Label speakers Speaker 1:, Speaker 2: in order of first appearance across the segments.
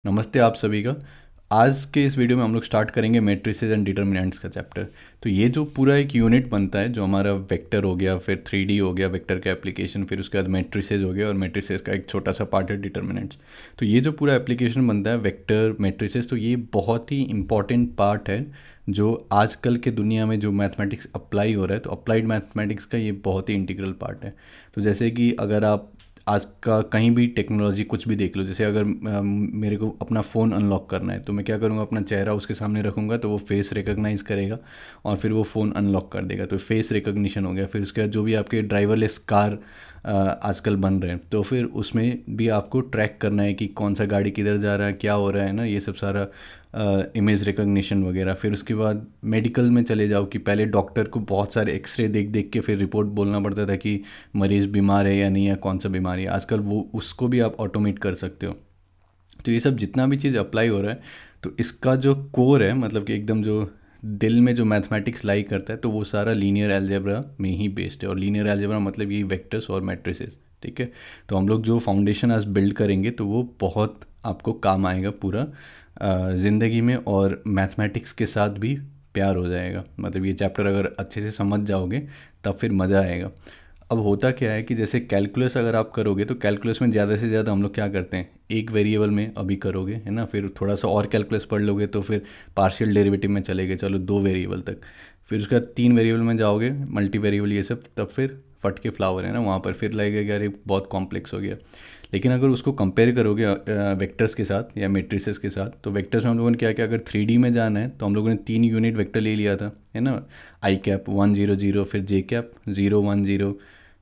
Speaker 1: नमस्ते आप सभी का। आज के इस वीडियो में हम लोग स्टार्ट करेंगे मैट्रिसेस एंड डिटर्मिनेंट्स का चैप्टर। तो ये जो पूरा एक यूनिट बनता है, जो हमारा वेक्टर हो गया, फिर 3D हो गया वेक्टर का एप्लीकेशन, फिर उसके बाद मैट्रिसेस हो गया और मैट्रिसेस का एक छोटा सा पार्ट है डिटर्मिनेंट्स। तो ये जो पूरा एप्लीकेशन बनता है वेक्टर मैट्रिसेस, तो ये बहुत ही इंपॉर्टेंट पार्ट है जो आजकल के दुनिया में जो मैथमेटिक्स अप्लाई हो रहा है, तो अप्लाइड मैथमेटिक्स का ये बहुत ही इंटीग्रल पार्ट है। तो जैसे कि अगर आप आज का कहीं भी टेक्नोलॉजी कुछ भी देख लो, जैसे अगर मेरे को अपना फ़ोन अनलॉक करना है तो मैं क्या करूँगा, अपना चेहरा उसके सामने रखूँगा तो वो फेस रिकॉग्नाइज करेगा और फिर वो फ़ोन अनलॉक कर देगा। तो फेस रिकॉग्निशन हो गया। फिर उसके बाद जो भी आपके ड्राइवरलेस कार आजकल बन रहे हैं, तो फिर उसमें भी आपको ट्रैक करना है कि कौन सा गाड़ी किधर जा रहा है, क्या हो रहा है ना, ये सब सारा इमेज रिकॉग्निशन वगैरह। फिर उसके बाद मेडिकल में चले जाओ कि पहले डॉक्टर को बहुत सारे एक्सरे देख देख के फिर रिपोर्ट बोलना पड़ता था कि मरीज़ बीमार है या नहीं, या कौन सा बीमारी है। आजकल वो उसको भी आप ऑटोमेट कर सकते हो। तो ये सब जितना भी चीज़ अप्लाई हो रहा है, तो इसका जो कोर है, मतलब कि एकदम जो दिल में जो मैथमेटिक्स लाई करता है, तो वो सारा लीनियर अलजेब्रा में ही बेस्ड है। और लीनियर अलजेब्रा मतलब ये वेक्टर्स और मैट्रिसेस, ठीक है। तो हम लोग जो फाउंडेशन आज बिल्ड करेंगे तो वो बहुत आपको काम आएगा पूरा ज़िंदगी में, और मैथमेटिक्स के साथ भी प्यार हो जाएगा। मतलब ये चैप्टर अगर अच्छे से समझ जाओगे तब फिर मज़ा आएगा। अब होता क्या है कि जैसे कैलकुलस अगर आप करोगे, तो कैलकुलस में ज़्यादा से ज़्यादा हम लोग क्या करते हैं, एक वेरिएबल में अभी करोगे, है ना। फिर थोड़ा सा और कैलकुलस पढ़ लोगे तो फिर पार्शियल डेरिवेटिव में चले गए, चलो 2 वेरिएबल तक। फिर उसके बाद 3 वेरिएबल में जाओगे, मल्टी वेरिएबल ये सब, तब फिर फट के फ्लावर है ना, वहाँ पर फिर लगेगा कि अरे बहुत कॉम्प्लेक्स हो गया। लेकिन अगर उसको कंपेयर करोगे वेक्टर्स के साथ या मैट्रिसेस के साथ, तो वेक्टर्स में हम लोगों ने क्या किया, अगर 3D में जाना है तो हम लोगों ने 3 यूनिट वेक्टर ले लिया था, है ना। आई कैप 1 0 0, फिर जे कैप 0 1 0,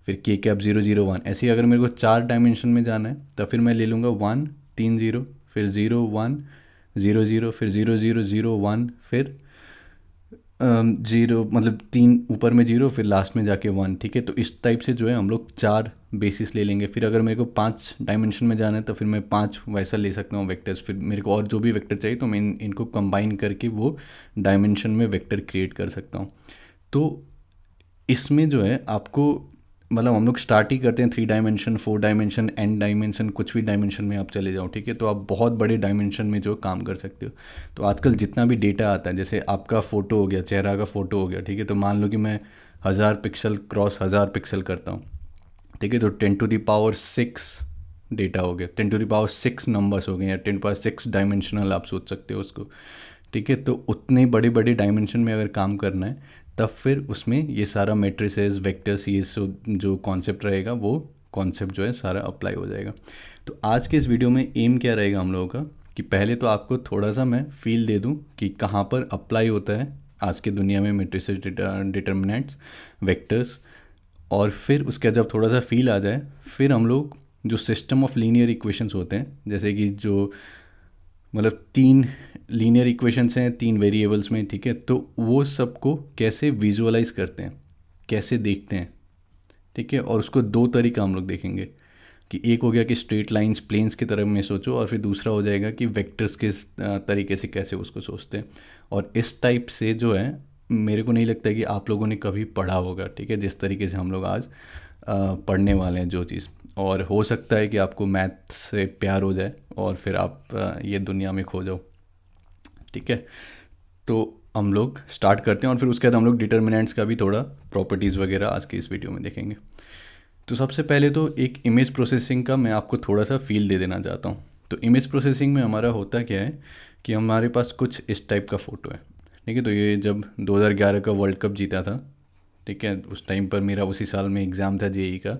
Speaker 1: फिर के कैप 0 0 1। ऐसे ही अगर मेरे को 4 डायमेंशन में जाना है तो फिर मैं ले लूँगा 1 3 0, फिर 0 1 0 0, फिर 0 0 0 1, फिर 0, मतलब 3 ऊपर में 0, फिर लास्ट में जाके 1, ठीक है। तो इस टाइप से जो है हम लोग 4 बेसिस ले लेंगे। फिर अगर मेरे को 5 डायमेंशन में जाना है तो फिर मैं 5 वैसा ले सकता हूँ वेक्टर्स। फिर मेरे को और जो भी वेक्टर चाहिए तो मैं इनको कंबाइन करके वो डायमेंशन में वेक्टर क्रिएट कर सकता हूँ। तो इसमें जो है आपको, मतलब हम लोग स्टार्ट ही करते हैं 3 डायमेंशन, 4 डायमेंशन, एन डायमेंशन, कुछ भी डायमेंशन में आप चले जाओ, ठीक है। तो आप बहुत बड़े डायमेंशन में जो काम कर सकते हो। तो आजकल जितना भी डेटा आता है, जैसे आपका फ़ोटो हो गया, चेहरा का फ़ोटो हो गया, ठीक है। तो मान लो कि मैं 1000 पिक्सल क्रॉस 1000 पिक्सल करता हूँ, ठीक है। तो 10⁶ डेटा हो गया, 10⁶ नंबर्स हो गए, या 10⁶ डायमेंशनल आप सोच सकते हो उसको, ठीक है। तो उतने बड़े बड़े डायमेंशन में अगर काम करना है तब फिर उसमें ये सारा मैट्रिसेस वेक्टर्स, ये जो कॉन्सेप्ट रहेगा वो कॉन्सेप्ट जो है सारा अप्लाई हो जाएगा। तो आज के इस वीडियो में एम क्या रहेगा हम लोगों का, कि पहले तो आपको थोड़ा सा मैं फील दे दूं कि कहाँ पर अप्लाई होता है आज की दुनिया में मैट्रिसेस, डिटर्मिनेंट्स, वेक्टर्स। और फिर उसका जब थोड़ा सा फील आ जाए, फिर हम लोग जो सिस्टम ऑफ लीनियर इक्वेशंस होते हैं, जैसे कि जो, मतलब 3 लीनियर इक्वेशंस हैं 3 वेरिएबल्स में, ठीक है। तो वो सबको कैसे विजुअलाइज करते हैं, कैसे देखते हैं, ठीक है। और उसको 2 तरीका हम लोग देखेंगे, कि एक हो गया कि स्ट्रेट लाइंस प्लेन्स की तरफ में सोचो, और फिर दूसरा हो जाएगा कि वेक्टर्स के तरीके से कैसे उसको सोचते हैं। और इस टाइप से जो है, मेरे को नहीं लगता कि आप लोगों ने कभी पढ़ा होगा, ठीक है, जिस तरीके से हम लोग आज पढ़ने वाले हैं जो चीज़। और हो सकता है कि आपको मैथ से प्यार हो जाए और फिर आप ये दुनिया में खो जाओ, ठीक है। तो हम लोग स्टार्ट करते हैं और फिर उसके बाद हम लोग डिटर्मिनेंट्स का भी थोड़ा प्रॉपर्टीज़ वगैरह आज के इस वीडियो में देखेंगे। तो सबसे पहले तो एक इमेज प्रोसेसिंग का मैं आपको थोड़ा सा फील दे देना चाहता हूँ। तो इमेज प्रोसेसिंग में हमारा होता क्या है कि हमारे पास कुछ इस टाइप का फ़ोटो है, ठीक है। तो ये जब 2011 का वर्ल्ड कप जीता था, ठीक है, उस टाइम पर मेरा उसी साल में एग्ज़ाम था जेई का,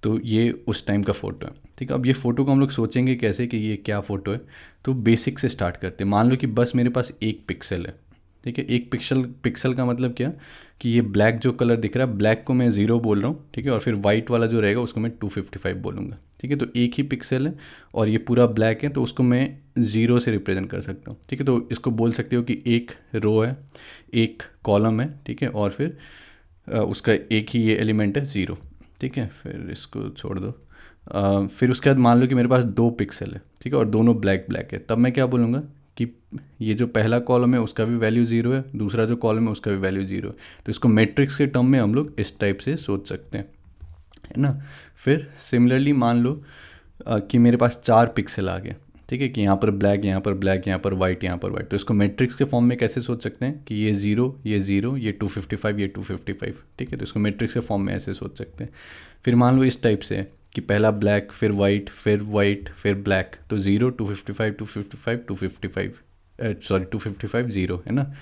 Speaker 1: तो ये उस टाइम का फ़ोटो है, ठीक है। अब ये फ़ोटो को हम लोग सोचेंगे कैसे कि ये क्या फ़ोटो है। तो बेसिक से स्टार्ट करते हैं। मान लो कि बस मेरे पास एक पिक्सल है, ठीक है। एक पिक्सल, पिक्सल का मतलब क्या, कि ये ब्लैक जो कलर दिख रहा है, ब्लैक को मैं 0 बोल रहा हूँ, ठीक है। और फिर वाइट वाला जो रहेगा उसको मैं 255 बोलूँगा, ठीक है। तो एक ही पिक्सल है और ये पूरा ब्लैक है, तो उसको मैं 0 से रिप्रेजेंट कर सकता हूँ, ठीक है। तो इसको बोल सकते हो कि एक रो है, एक कॉलम है, ठीक है। और फिर उसका एक ही ये एलिमेंट है 0, ठीक है। फिर इसको छोड़ दो। फिर उसके बाद मान लो कि मेरे पास 2 पिक्सल है, ठीक है, और दोनों ब्लैक ब्लैक है। तब मैं क्या बोलूँगा कि ये जो पहला कॉलम है उसका भी वैल्यू 0 है, दूसरा जो कॉलम है उसका भी वैल्यू 0 है। तो इसको मैट्रिक्स के टर्म में हम लोग इस टाइप से सोच सकते हैं, है ना। फिर सिमिलरली मान लो कि मेरे पास 4 पिक्सल आ गए, ठीक है, कि यहाँ पर ब्लैक, यहाँ पर ब्लैक, यहाँ पर वाइट, यहाँ पर वाइट। तो इसको मैट्रिक्स के फॉर्म में कैसे सोच सकते हैं कि ये 0, ये 0, ये 255, ये 255। ठीक है, तो इसको मैट्रिक्स के फॉर्म में ऐसे सोच सकते हैं। फिर मान लो इस टाइप से है कि पहला ब्लैक, फिर वाइट, फिर ब्लैक, तो 0, 255, 255, 255, सॉरी 255, 0 है ना।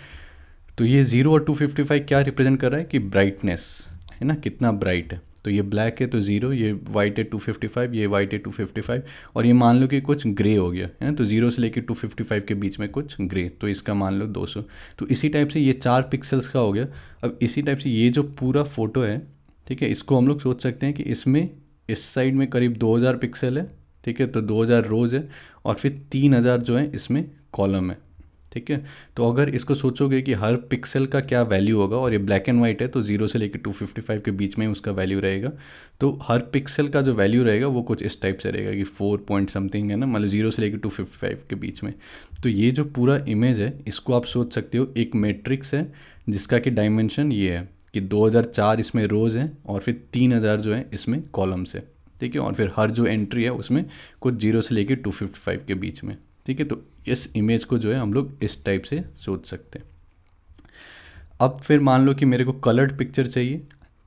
Speaker 1: तो ये 0 और 255 क्या रिप्रेजेंट कर रहा है कि ब्राइटनेस है ना, कितना ब्राइट है। तो ये ब्लैक है तो 0, ये वाइट है 255, ये वाइट है 255, और ये मान लो कि कुछ ग्रे हो गया है ना, तो 0 से लेकर 255 के बीच में कुछ ग्रे, तो इसका मान लो 200। तो इसी टाइप से ये 4 पिक्सल्स का हो गया। अब इसी टाइप से ये जो पूरा फोटो है, ठीक है, इसको हम लोग सोच सकते हैं कि इसमें इस साइड में करीब 2000 पिक्सल है। ठीक है, तो 2000 रोज़ है, और फिर 3000 जो है इसमें कॉलम है। ठीक है, तो अगर इसको सोचोगे कि हर पिक्सल का क्या वैल्यू होगा, और ये ब्लैक एंड वाइट है तो 0 से लेकर 255 के बीच में उसका वैल्यू रहेगा, तो हर पिक्सल का जो वैल्यू रहेगा वो कुछ इस टाइप से रहेगा कि 4 पॉइंट समथिंग है ना, मतलब 0 से लेकर 255 के बीच में। तो ये जो पूरा इमेज है इसको आप सोच सकते हो एक मैट्रिक्स है, जिसका कि डायमेंशन ये है कि 2004 इसमें रोज़ हैं, और फिर 3000 जो है इसमें कॉलम्स है। ठीक है, और फिर हर जो एंट्री है उसमें कुछ 0 से लेकर 255 के बीच में। ठीक है, तो इस इमेज को जो है हम लोग इस टाइप से सोच सकते हैं। अब फिर मान लो कि मेरे को कलर्ड पिक्चर चाहिए,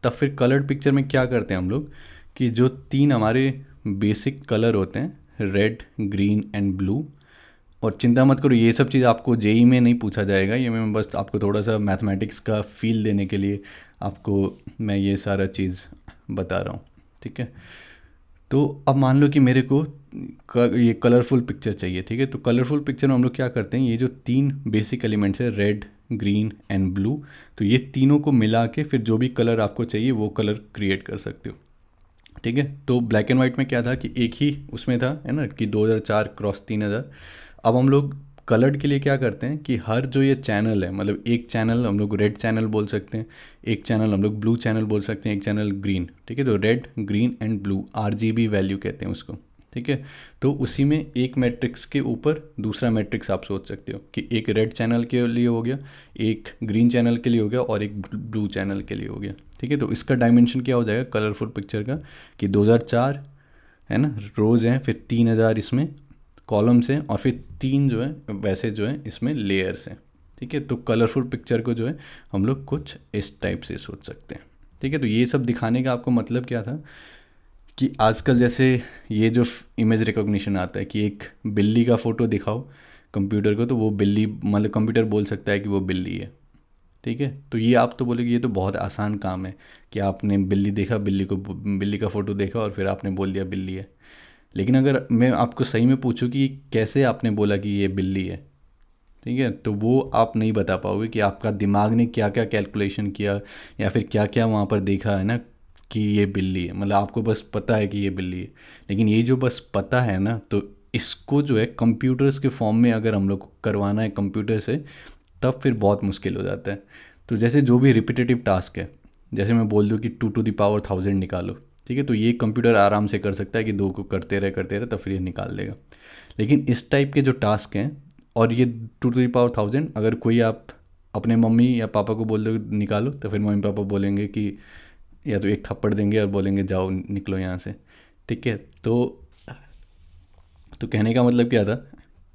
Speaker 1: तब फिर कलर्ड पिक्चर में क्या करते हैं हम लोग कि जो 3 हमारे बेसिक कलर होते हैं, रेड, ग्रीन एंड ब्लू, और चिंता मत करो ये सब चीज़ आपको जेई में नहीं पूछा जाएगा, ये मैं बस आपको थोड़ा सा मैथमेटिक्स का फील देने के लिए आपको मैं ये सारा चीज़ बता रहा हूँ। ठीक है, तो अब मान लो कि मेरे को ये कलरफुल पिक्चर चाहिए। ठीक है, तो कलरफुल पिक्चर में हम लोग क्या करते हैं, ये जो 3 बेसिक एलिमेंट्स है, रेड, ग्रीन एंड ब्लू, तो ये तीनों को मिला के फिर जो भी कलर आपको चाहिए वो कलर क्रिएट कर सकते हो। ठीक है, तो ब्लैक एंड वाइट में क्या था कि एक ही उसमें था है ना, कि 2004 क्रॉस 3000। अब हम लोग कलर्ड के लिए क्या करते हैं कि हर जो ये चैनल है, मतलब एक चैनल हम लोग रेड चैनल बोल सकते हैं, एक चैनल हम लोग ब्लू चैनल बोल सकते हैं, एक चैनल ग्रीन। ठीक है, तो red, green and blue RGB value कहते हैं उसको। ठीक है, तो उसी में एक मैट्रिक्स के ऊपर दूसरा मैट्रिक्स आप सोच सकते हो कि एक रेड चैनल के लिए हो गया, एक ग्रीन चैनल के लिए हो गया, और एक ब्लू चैनल के लिए हो गया। ठीक है, तो इसका डायमेंशन क्या हो जाएगा कलरफुल पिक्चर का कि 2004 है ना रोज़ हैं, फिर 3000 इसमें कॉलम्स हैं, और फिर 3 जो है वैसे जो है इसमें लेयर्स हैं। ठीक है, तो कलरफुल पिक्चर को जो है हम लोग कुछ इस टाइप से सोच सकते हैं। ठीक है, तो ये सब दिखाने का आपको मतलब क्या था कि आजकल जैसे ये जो इमेज रिकॉग्निशन आता है कि एक बिल्ली का फ़ोटो दिखाओ कंप्यूटर को, तो वो बिल्ली, मतलब कंप्यूटर बोल सकता है कि वो बिल्ली है। ठीक है, तो ये आप तो बोलेगे ये तो बहुत आसान काम है कि आपने बिल्ली देखा, बिल्ली का फ़ोटो देखा और फिर आपने बोल दिया बिल्ली है। लेकिन अगर मैं आपको सही में पूछूं कि कैसे आपने बोला कि ये बिल्ली है, ठीक है, तो वो आप नहीं बता पाओगे कि आपका दिमाग ने क्या क्या कैलकुलेशन किया या फिर क्या क्या वहाँ पर देखा है ना कि ये बिल्ली है। मतलब आपको बस पता है कि ये बिल्ली है, लेकिन ये जो बस पता है ना, तो इसको जो है कंप्यूटर्स के फॉर्म में अगर हम लोग को करवाना है कंप्यूटर से, तब फिर बहुत मुश्किल हो जाता है। तो जैसे जो भी रिपीटेटिव टास्क है, जैसे मैं बोल दूँ कि 2 to the power 1000 निकालो, ठीक है, तो ये कंप्यूटर आराम से कर सकता है कि 2 को करते रहे तो फिर ये निकाल देगा। लेकिन इस टाइप के जो टास्क हैं, और ये 2 to the power 1000 अगर कोई आप अपने मम्मी या पापा को बोल दो निकालो, तो फिर मम्मी पापा बोलेंगे कि या तो एक थप्पड़ देंगे और बोलेंगे जाओ निकलो यहाँ से। ठीक है, तो कहने का मतलब क्या था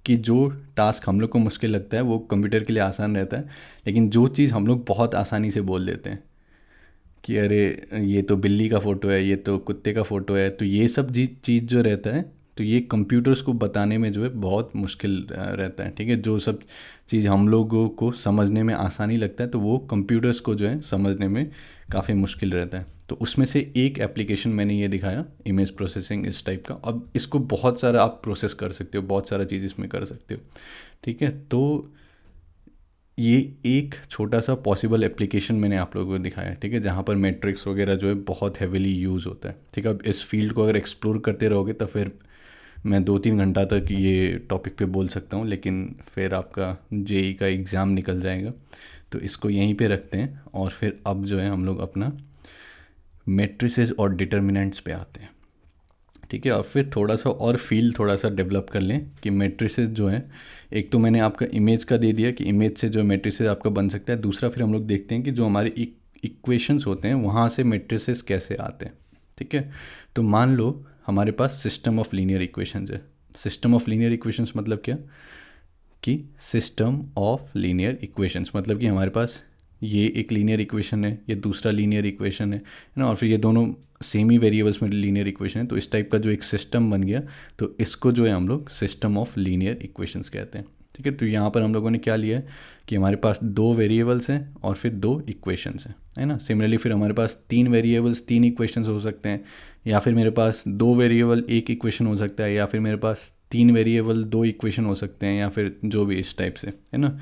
Speaker 1: कि जो टास्क हम लोग को मुश्किल लगता है वो कंप्यूटर के लिए आसान रहता है, लेकिन जो चीज़ हम लोग बहुत आसानी से बोल देते हैं कि अरे ये तो बिल्ली का फ़ोटो है, ये तो कुत्ते का फ़ोटो है, तो ये सब चीज़ जो रहता है, तो ये कंप्यूटर्स को बताने में जो है बहुत मुश्किल रहता है। ठीक है, जो सब चीज़ हम लोगों को समझने में आसानी लगता है, तो वो कंप्यूटर्स को जो है समझने में काफ़ी मुश्किल रहता है। तो उसमें से एक एप्लीकेशन मैंने ये दिखाया, इमेज प्रोसेसिंग इस टाइप का। अब इसको बहुत सारा आप प्रोसेस कर सकते हो, बहुत सारा चीज़ इसमें कर सकते हो। ठीक है, तो ये एक छोटा सा पॉसिबल एप्लीकेशन मैंने आप लोगों को दिखाया है। ठीक है, जहाँ पर मैट्रिक्स वगैरह जो है बहुत हेविली यूज़ होता है। ठीक है, अब इस फील्ड को अगर एक्सप्लोर करते रहोगे तो फिर मैं 2-3 घंटा तक ये टॉपिक पे बोल सकता हूँ, लेकिन फिर आपका जेई का एग्ज़ाम निकल जाएगा। तो इसको यहीं पे रखते हैं, और फिर अब जो है हम लोग अपना मैट्रिसेस और डिटर्मिनेंट्स पे आते हैं। ठीक है, और फिर थोड़ा सा और फील थोड़ा सा डेवलप कर लें कि मैट्रिसेस जो हैं, एक तो मैंने आपका इमेज का दे दिया कि इमेज से जो मैट्रिसेस आपका बन सकता है। दूसरा फिर हम लोग देखते हैं कि जो हमारे इक्वेशंस होते हैं वहाँ से मैट्रिसेस कैसे आते हैं। ठीक है, तो मान लो हमारे पास सिस्टम ऑफ लीनियर इक्वेशंस है। सिस्टम ऑफ लीनियर इक्वेशंस मतलब क्या, कि सिस्टम ऑफ लीनियर इक्वेशंस मतलब कि हमारे पास ये एक लीनियर इक्वेशन है, ये दूसरा लीनियर इक्वेशन है ना, और फिर ये दोनों सेम ही वेरिएबल्स में लीनियर इक्वेशन है, तो इस टाइप का जो एक सिस्टम बन गया, तो इसको जो है हम लोग सिस्टम ऑफ लीनियर इक्वेशंस कहते हैं। ठीक है, तो यहाँ पर हम लोगों ने क्या लिया है कि हमारे पास 2 वेरिएबल्स हैं और फिर 2 इक्वेशंस हैं, है ना। सिमिलरली फिर हमारे पास 3 वेरिएबल्स 3 इक्वेशंस हो सकते हैं, या फिर मेरे पास 2 वेरिएबल 1 इक्वेशन हो सकता है, या फिर मेरे पास 3 वेरिएबल 2 इक्वेशन हो सकते हैं, या फिर जो भी इस टाइप से, है ना।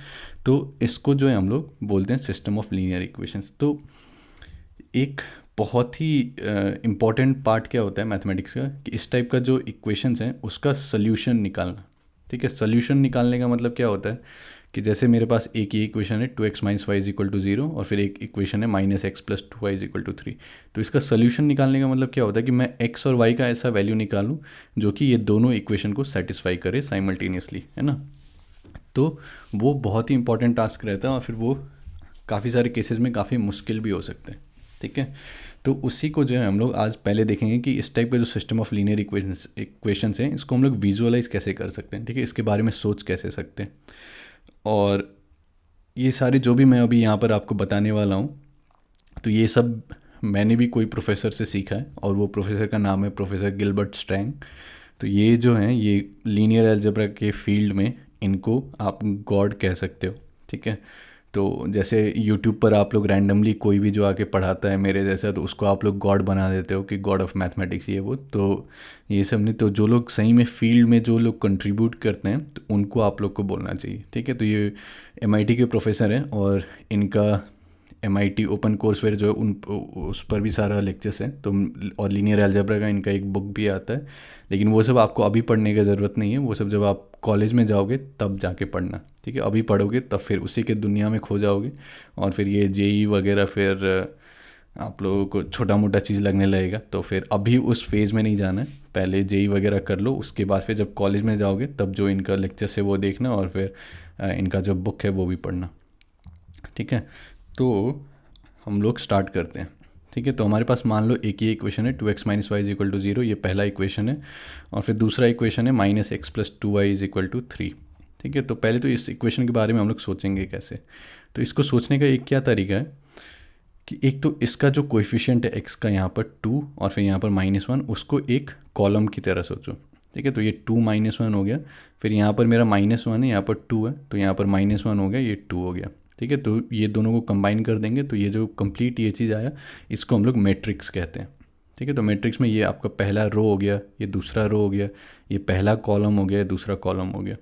Speaker 1: तो इसको जो है हम लोग बोलते हैं सिस्टम ऑफ लीनियर इक्वेशंस। तो एक बहुत ही इम्पॉर्टेंट पार्ट क्या होता है मैथमेटिक्स का, कि इस टाइप का जो इक्वेशंस हैं उसका सोल्यूशन निकालना। ठीक है, सोल्यूशन निकालने का मतलब क्या होता है कि जैसे मेरे पास एक ये इक्वेशन है 2x minus y is equal to 0, और फिर एक इक्वेशन है minus x plus 2y is equal to 3। तो इसका सोल्यूशन निकालने का मतलब क्या होता है कि मैं x और y का ऐसा वैल्यू निकालूं जो कि ये दोनों इक्वेशन को सेटिस्फाई करे साइमल्टेनियसली, है ना। तो वो बहुत ही इंपॉर्टेंट टास्क रहता है, और फिर वो काफ़ी सारे केसेस में काफ़ी मुश्किल भी हो सकते हैं। ठीक है, तो उसी को जो है हम लोग आज पहले देखेंगे कि इस टाइप का जो सिस्टम ऑफ लीनियर इक्वेशंस हैं इसको हम लोग विजुअलाइज कैसे कर सकते हैं। ठीक है, इसके बारे में सोच कैसे सकते हैं, और ये सारे जो भी मैं अभी यहाँ पर आपको बताने वाला हूँ, तो ये सब मैंने भी कोई प्रोफेसर से सीखा है, और वो प्रोफेसर का नाम है प्रोफेसर गिलबर्ट स्ट्रैंग। तो ये जो हैं ये लीनियर अलजेब्रा के फील्ड में इनको आप गॉड कह सकते हो। ठीक है, तो जैसे यूट्यूब पर आप लोग रैंडमली कोई भी जो आके पढ़ाता है मेरे जैसा, तो उसको आप लोग गॉड बना देते हो कि गॉड ऑफ मैथमेटिक्स ये वो। तो ये सब नहीं, तो जो लोग सही में फील्ड में जो लोग कंट्रीब्यूट करते हैं तो उनको आप लोग को बोलना चाहिए। ठीक है, तो ये MIT के प्रोफेसर हैं, और इनका MIT ओपन कोर्सवेयर जो है उन उस पर भी सारा लेक्चर्स हैं। तो और लीनियर अलजेब्रा का इनका एक बुक भी आता है, लेकिन वो सब आपको अभी पढ़ने की ज़रूरत नहीं है, वो सब जब आप कॉलेज में जाओगे तब जाके पढ़ना। ठीक है, अभी पढ़ोगे तब फिर उसी के दुनिया में खो जाओगे, और फिर ये JEE वगैरह फिर आप लोगों को छोटा मोटा चीज़ लगने लगेगा। तो फिर अभी उस फेज़ में नहीं जाना है, पहले JEE वगैरह कर लो, उसके बाद फिर जब कॉलेज में जाओगे तब जो इनका लेक्चर्स है वो देखना, और फिर इनका जो बुक है वो भी पढ़ना। ठीक है, तो हम लोग स्टार्ट करते हैं। ठीक है, तो हमारे पास मान लो एक ये इक्वेशन है 2x minus y is equal to 0, ये पहला इक्वेशन है, और फिर दूसरा इक्वेशन है minus x plus 2y is equal to 3। ठीक है, तो पहले तो इस इक्वेशन के बारे में हम लोग सोचेंगे कैसे। तो इसको सोचने का एक क्या तरीका है कि एक तो इसका जो कोएफिशिएंट है x का यहाँ पर 2 और फिर यहाँ पर -1, उसको एक कॉलम की तरह सोचो। ठीक है, तो ये 2 -1 हो गया, फिर यहाँ पर मेरा -1 है, यहाँ पर 2 है, तो यहाँ पर -1 हो गया, ये 2 हो गया। ठीक है, तो ये दोनों को कंबाइन कर देंगे तो ये जो कंप्लीट ये चीज़ आया इसको हम लोग मैट्रिक्स कहते हैं। ठीक है, तो मैट्रिक्स में ये आपका पहला रो हो गया, ये दूसरा रो हो गया, ये पहला कॉलम हो गया, दूसरा कॉलम हो गया।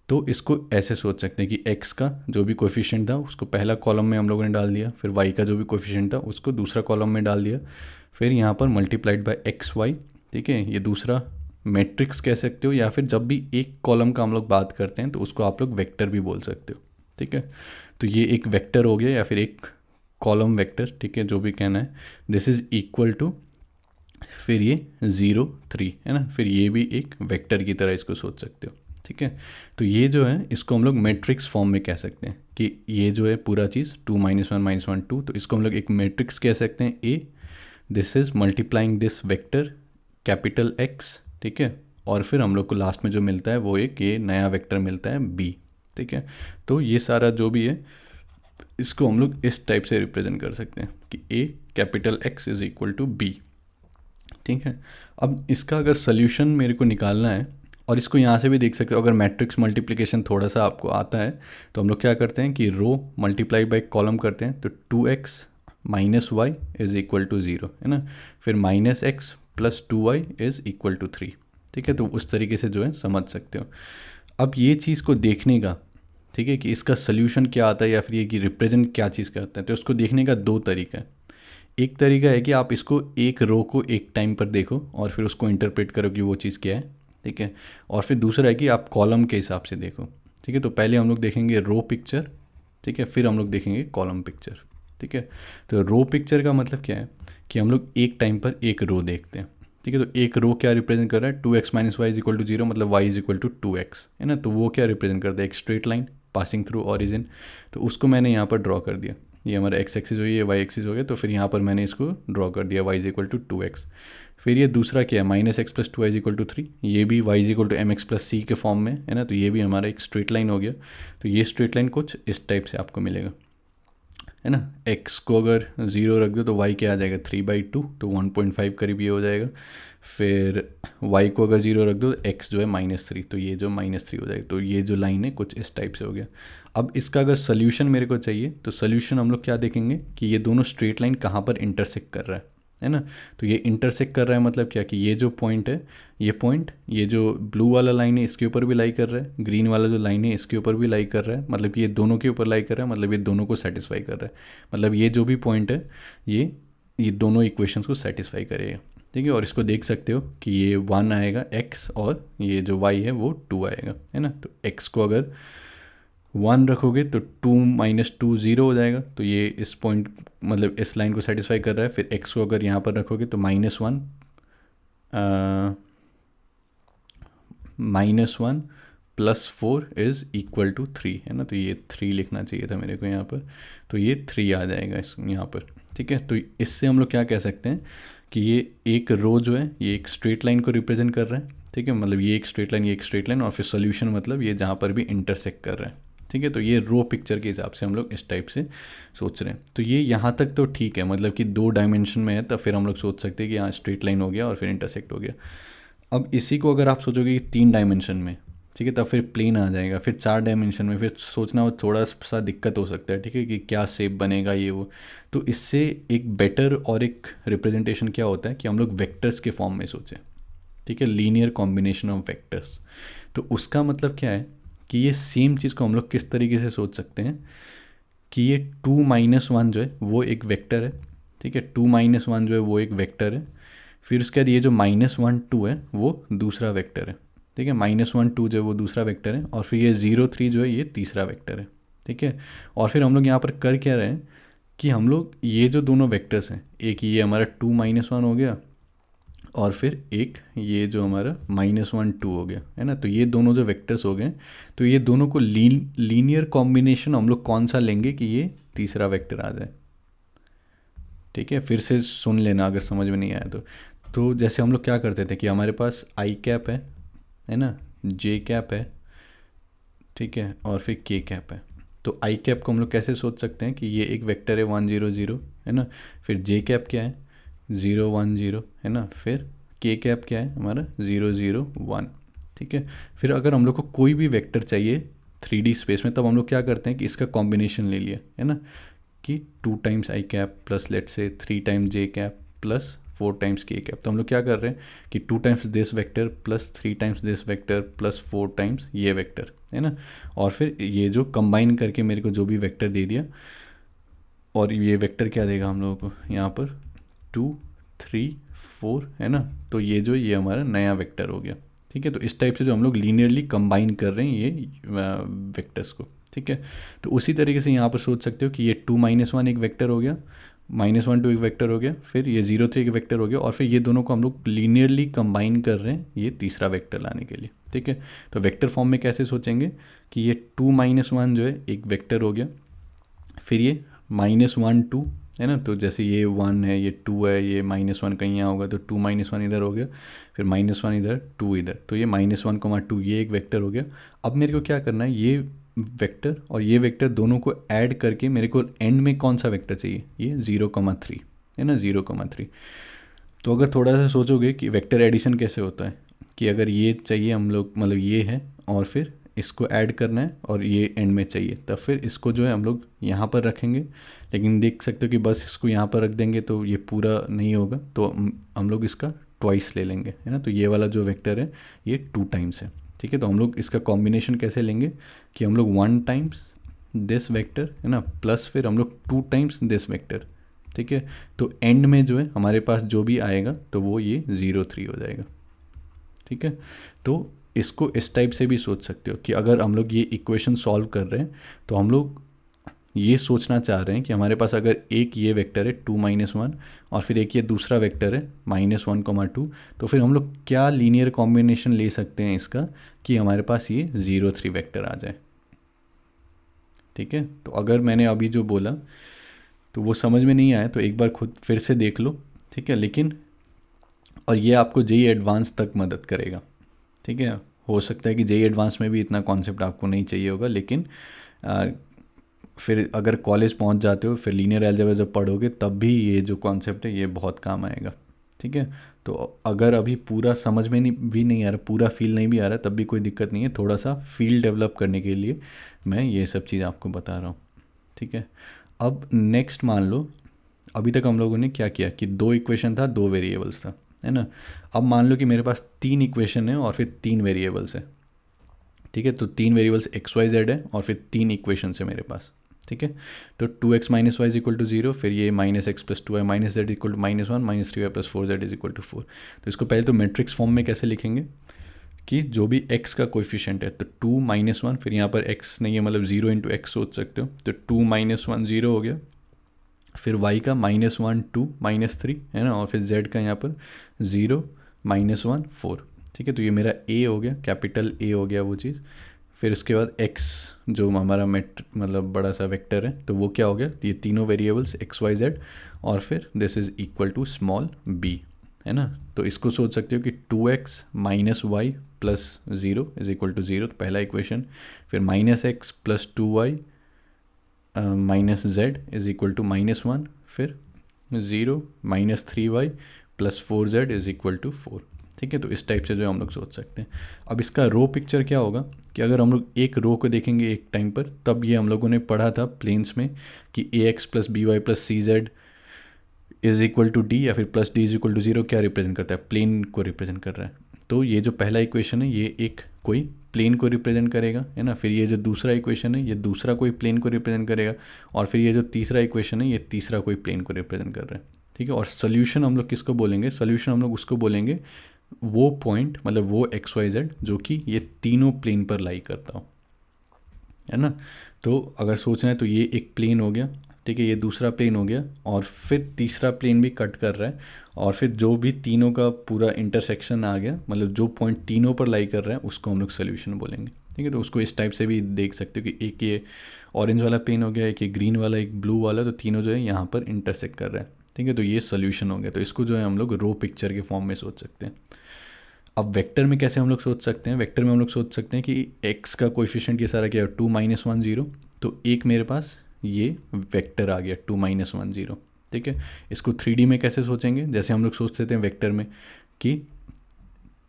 Speaker 1: तो इसको ऐसे सोच सकते हैं कि x का जो भी कोएफिशिएंट था उसको पहला कॉलम में हम लोगों ने डाल दिया, फिर y का जो भी कोएफिशिएंट था उसको दूसरा कॉलम में डाल दिया, फिर यहाँ पर मल्टीप्लाइड बाय xy। ठीक है, ये दूसरा मैट्रिक्स कह सकते हो, या फिर जब भी एक कॉलम का हम लोग बात करते हैं तो उसको आप लोग वेक्टर भी बोल सकते हो। ठीक है, तो ये एक वेक्टर हो गया या फिर एक कॉलम वेक्टर। ठीक है, जो भी कहना है, दिस इज़ इक्वल टू, फिर ये 0 3, है ना, फिर ये भी एक वेक्टर की तरह इसको सोच सकते हो। ठीक है, तो ये जो है इसको हम लोग मैट्रिक्स फॉर्म में कह सकते हैं कि ये जो है पूरा चीज़ 2 -1 -1 2, तो इसको हम लोग एक मैट्रिक्स कह सकते हैं A, this is multiplying this vector capital X। ठीक है, और फिर हम लोग को लास्ट में जो मिलता है वो एक ये नया वेक्टर मिलता है B। ठीक है, तो ये सारा जो भी है इसको हम लोग इस टाइप से रिप्रेजेंट कर सकते हैं कि A capital X is equal to B। ठीक है, अब इसका अगर सोल्यूशन मेरे को निकालना है, और इसको यहाँ से भी देख सकते हो, अगर मैट्रिक्स मल्टीप्लिकेशन थोड़ा सा आपको आता है तो हम लोग क्या करते हैं कि रो मल्टीप्लाई बाई कॉलम करते हैं, तो 2x minus y is equal to 0, है ना, फिर -x plus 2y is equal to 3। ठीक है, तो उस तरीके से जो है समझ सकते हो। अब ये चीज़ को देखने का, ठीक है, कि इसका सोल्यूशन क्या आता है या फिर ये कि रिप्रेजेंट क्या चीज़ करता है, तो उसको देखने का 2 तरीका है। एक तरीका है कि आप इसको एक रो को एक टाइम पर देखो और फिर उसको इंटरप्रेट करो कि वो चीज़ क्या है। ठीक है, और फिर दूसरा है कि आप कॉलम के हिसाब से देखो। ठीक है, तो पहले हम लोग देखेंगे रो पिक्चर, ठीक है, फिर हम लोग देखेंगे कॉलम पिक्चर। ठीक है, तो रो पिक्चर का मतलब क्या है कि हम लोग एक टाइम पर एक रो देखते हैं। ठीक है, तो एक रो क्या रिप्रेजेंट कर रहा है, 2x minus y is equal to 0, मतलब y is equal to 2x, है ना, तो वो क्या रिप्रेजेंट करता है, एक straight line passing through origin. तो उसको मैंने यहाँ पर ड्रॉ कर दिया, ये हमारा x एक्सिस हो गया, ये y एक्सिस हो गया, तो फिर यहाँ पर मैंने इसको ड्रॉ कर दिया y is equal to 2x। फिर ये दूसरा क्या है, minus x plus two y equal to three, ये भी y equal to m x plus c के फॉर्म में है ना, तो ये भी हमारा एक स्ट्रेट लाइन हो गया। तो ये स्ट्रेट लाइन कुछ इस टाइप से आपको मिलेगा, है ना। एक्स को अगर ज़ीरो रख दो तो वाई क्या आ जाएगा, 3/2, तो 1.5 करीब ये हो जाएगा। फिर वाई को अगर ज़ीरो रख दो तो एक्स जो है -3, तो ये जो -3 हो जाएगा। तो ये जो लाइन है कुछ इस टाइप से हो गया। अब इसका अगर सोल्यूशन मेरे को चाहिए तो सोल्यूशन हम लोग क्या देखेंगे कि ये दोनों स्ट्रेट लाइन कहाँ पर इंटरसेक्ट कर रहा है ना। तो ये इंटरसेक्ट कर रहा है मतलब क्या कि ये जो पॉइंट है, ये पॉइंट, ये जो ब्लू वाला लाइन है इसके ऊपर भी लाई कर रहा है, ग्रीन वाला जो लाइन है इसके ऊपर भी लाई कर रहा है, मतलब कि ये दोनों के ऊपर लाई कर रहा है, मतलब ये दोनों को सेटिस्फाई कर रहा है। मतलब ये जो भी पॉइंट है ये दोनों इक्वेशंस को सेटिस्फाई करेगा, ठीक है। और इसको देख सकते हो कि ये 1 आएगा x, और ये जो y है वो 2 आएगा, है ना। तो x को अगर 1 रखोगे तो 2 - 2 0 हो जाएगा, तो ये इस पॉइंट मतलब इस लाइन को सेटिस्फाई कर रहा है। फिर x को अगर यहाँ पर रखोगे तो -1 -1 + 4 इज़ इक्वल टू 3, है ना। तो ये 3 लिखना चाहिए था मेरे को यहाँ पर, तो ये 3 आ जाएगा इस यहाँ पर, ठीक है। तो इससे हम लोग क्या कह सकते हैं कि ये एक रो जो है ये एक स्ट्रेट लाइन को रिप्रेजेंट कर रहा है, ठीक है। मतलब ये एक स्ट्रेट लाइन, ये एक स्ट्रेट लाइन, और फिर सोल्यूशन मतलब ये जहाँ पर भी इंटरसेक्ट कर रहा है, ठीक है। तो ये रो पिक्चर के हिसाब से हम लोग इस टाइप से सोच रहे हैं। तो ये यहाँ तक तो ठीक है, मतलब कि 2 डायमेंशन में है, तब फिर हम लोग सोच सकते हैं कि यहाँ स्ट्रेट लाइन हो गया और फिर इंटरसेक्ट हो गया। अब इसी को अगर आप सोचोगे कि 3 डायमेंशन में, ठीक है, तब फिर प्लेन आ जाएगा। फिर 4 डायमेंशन में फिर सोचना वो थोड़ा सा दिक्कत हो सकता है, ठीक है, कि क्या शेप बनेगा ये वो। तो इससे एक बेटर और एक रिप्रेजेंटेशन क्या होता है कि हम लोग वेक्टर्स के फॉर्म में सोचें, ठीक है, लीनियर कॉम्बिनेशन ऑफ वेक्टर्स। तो उसका मतलब क्या है कि ये सेम चीज़ को हम लोग किस तरीके से सोच सकते हैं कि ये 2 - 1 जो है वो एक वेक्टर है, ठीक है। 2 - 1 जो है वो एक वेक्टर है। फिर उसके बाद ये जो -1 2 है वो दूसरा वेक्टर है, ठीक है। -1 2 जो है वो दूसरा वेक्टर है, और फिर ये 0 3 जो है ये तीसरा वेक्टर है, ठीक है। और फिर हम लोग यहाँ पर कर क्या रहे हैं कि हम लोग ये जो दोनों वेक्टर्स हैं, एक ये हमारा 2 - 1 हो गया, और फिर एक ये जो हमारा -1 2 हो गया, है ना। तो ये दोनों जो वेक्टर्स हो गए, तो ये दोनों को लीनियर कॉम्बिनेशन हम लोग कौन सा लेंगे कि ये तीसरा वेक्टर आ जाए, ठीक है। फिर से सुन लेना अगर समझ में नहीं आया तो जैसे हम लोग क्या करते थे कि हमारे पास आई कैप है ना, जे कैप है, ठीक है, और फिर के कैप है। तो आई कैप को हम लोग कैसे सोच सकते हैं कि ये एक वेक्टर है 1 0 0, है ना। फिर जे कैप क्या है, 0 1 0, है ना। फिर के कैप क्या है हमारा, 0 0 1, ठीक है। फिर अगर हम लोग को कोई भी वेक्टर चाहिए 3D स्पेस में, तब हम लोग क्या करते हैं कि इसका कॉम्बिनेशन ले लिया, है ना, कि 2 times i cap plus let say 3 times j cap plus 4 times k cap. तो हम लोग क्या कर रहे हैं कि 2 times this vector plus 3 times this vector plus 4 times ये वेक्टर, है ना। और फिर ये जो कंबाइन करके मेरे को जो भी वेक्टर दे दिया, और ये वेक्टर क्या देगा हम लोगों को यहाँ पर 2 3 4, है ना। तो ये हमारा नया वेक्टर हो गया, ठीक है। तो इस टाइप से जो हम लोग लीनियरली कंबाइन कर रहे हैं ये वेक्टर्स को, ठीक है। तो उसी तरीके से यहाँ पर सोच सकते हो कि ये 2 - 1 एक वेक्टर हो गया, -1 2 एक वेक्टर हो गया, फिर ये 0 3 एक वेक्टर हो गया, और फिर ये दोनों को हम लोग लीनियरली कंबाइन कर रहे हैं ये तीसरा वेक्टर लाने के लिए, ठीक है। तो वेक्टर फॉर्म में कैसे सोचेंगे कि ये 2 - 1 जो है एक वेक्टर हो गया, फिर ये -1 2, है ना। तो जैसे ये 1 है, ये 2 है, ये -1 कहीं यहाँ होगा, तो 2 - 1 इधर हो गया, फिर -1 इधर, 2 इधर, तो ये -1 2 ये एक वेक्टर हो गया। अब मेरे को क्या करना है, ये वेक्टर और ये वेक्टर दोनों को ऐड करके मेरे को एंड में कौन सा वेक्टर चाहिए, ये 0,3, है ना, 0,3। तो अगर थोड़ा सा सोचोगे कि वेक्टर एडिशन कैसे होता है कि अगर ये चाहिए हम लोग, मतलब ये है और फिर इसको ऐड करना है और ये एंड में चाहिए, तब फिर इसको जो है हम लोग यहाँ पर रखेंगे। लेकिन देख सकते हो कि बस इसको यहाँ पर रख देंगे तो ये पूरा नहीं होगा, तो हम लोग इसका ट्वाइस ले लेंगे, है ना। तो ये वाला जो वेक्टर है ये 2 टाइम्स है, ठीक है। तो हम लोग इसका कॉम्बिनेशन कैसे लेंगे कि हम लोग 1 टाइम्स दिस वेक्टर, है ना, प्लस फिर हम लोग 2 टाइम्स दिस वेक्टर, ठीक है। तो एंड में जो है हमारे पास जो भी आएगा तो वो ये 0 3 हो जाएगा, ठीक है। तो इसको इस टाइप से भी सोच सकते हो कि अगर हम लोग ये इक्वेशन सॉल्व कर रहे हैं तो हम लोग ये सोचना चाह रहे हैं कि हमारे पास अगर एक ये वेक्टर है 2 - 1 और फिर एक ये दूसरा वेक्टर है -1 2, तो फिर हम लोग क्या लीनियर कॉम्बिनेशन ले सकते हैं इसका कि हमारे पास ये 0 3 वेक्टर आ जाए, ठीक है। तो अगर मैंने अभी जो बोला तो वो समझ में नहीं आया तो एक बार खुद फिर से देख लो, ठीक है। लेकिन और ये आपको जेई एडवांस तक मदद करेगा, ठीक है। हो सकता है कि जेई एडवांस में भी इतना कॉन्सेप्ट आपको नहीं चाहिए होगा, लेकिन आ, फिर अगर कॉलेज पहुंच जाते हो फिर लीनियर अलजेब्रा जब पढ़ोगे तब भी ये जो कॉन्सेप्ट है ये बहुत काम आएगा, ठीक है। तो अगर अभी पूरा समझ में नहीं भी नहीं आ रहा, पूरा फील नहीं भी आ रहा, तब भी कोई दिक्कत नहीं है, थोड़ा सा फील डेवलप करने के लिए मैं ये सब चीज़ आपको बता रहा हूँ, ठीक है। अब नेक्स्ट मान लो, अभी तक हम लोगों ने क्या किया कि दो इक्वेशन था, दो वेरिएबल्स था, है ना। अब मान लो कि मेरे पास तीन इक्वेशन है और फिर तीन वेरिएबल्स है, ठीक है। तो तीन वेरिएबल्स एक्स वाई जेड है और फिर तीन इक्वेशन है मेरे पास, ठीक है। तो 2x minus y is equal to 0, फिर ये minus x plus two y minus z equal to -1 minus 3y plus 4z is equal to 4। तो इसको पहले तो मैट्रिक्स फॉर्म में कैसे लिखेंगे कि जो भी x का कोएफिशिएंट है, तो 2 -1, फिर यहाँ पर x नहीं है मतलब 0 इंटू एक्स सोच सकते हो, तो 2 -1 0 हो गया, फिर y का -1 2 -3 है ना, और फिर z का यहाँ पर 0 -1 4, ठीक है। तो ये मेरा a हो गया, कैपिटल A हो गया वो चीज़। फिर उसके बाद x जो हमारा मतलब बड़ा सा वेक्टर है, तो वो क्या हो गया, ये तीनों वेरिएबल्स x y z, और फिर this is equal to small b, है ना। तो इसको सोच सकते हो कि 2x minus y plus 0 is equal to 0, तो पहला इक्वेशन। फिर -x प्लस 2y माइनस जेड इज इक्वल टू -1, फिर 0 minus 3y plus 4z is equal to 4, ठीक है। तो इस टाइप से जो हम लोग सोच सकते हैं। अब इसका रो पिक्चर क्या होगा कि अगर हम लोग एक रो को देखेंगे एक टाइम पर, तब ये हम लोगों ने पढ़ा था प्लेन्स में कि ax plus b y plus c z is equal to d, या फिर plus d is equal to 0 क्या रिप्रेजेंट करता है, प्लेन को रिप्रेजेंट कर रहा है। तो ये जो पहला इक्वेशन है ये एक कोई प्लेन को रिप्रेजेंट करेगा, है ना। फिर ये जो दूसरा इक्वेशन है ये दूसरा कोई प्लेन को रिप्रेजेंट करेगा, और फिर ये जो तीसरा इक्वेशन है ये तीसरा कोई प्लेन को रिप्रेजेंट कर रहा है, ठीक है। और सोल्यूशन हम लोग किसको बोलेंगे, सोल्यूशन हम लोग उसको बोलेंगे वो पॉइंट, मतलब वो एक्स वाई जेड जो कि ये तीनों प्लेन पर लाई करता हो, है ना। तो अगर सोचना है तो ये एक प्लेन हो गया, ठीक है, ये दूसरा प्लेन हो गया, और फिर तीसरा प्लेन भी कट कर रहा है, और फिर जो भी तीनों का पूरा इंटरसेक्शन आ गया, मतलब जो पॉइंट तीनों पर लाई कर रहा है उसको हम लोग सोल्यूशन बोलेंगे, ठीक है। तो उसको इस टाइप से भी देख सकते हो कि एक ये ऑरेंज वाला प्लेन हो गया, एक ये ग्रीन वाला, एक ब्लू वाला, तो तीनों जो है यहाँ पर इंटरसेक्ट कर रहा है, ठीक है। तो ये सोल्यूशन हो गया। तो इसको जो है हम लोग रो पिक्चर के फॉर्म में सोच सकते हैं। अब वेक्टर में कैसे हम लोग सोच सकते हैं, वेक्टर में हम लोग सोच सकते हैं कि x का कोएफिशिएंट ये सारा क्या है 2 -1 0, तो एक मेरे पास ये वेक्टर आ गया 2 -1 0, ठीक है। इसको 3D में कैसे सोचेंगे, जैसे हम लोग सोचते थे वेक्टर में कि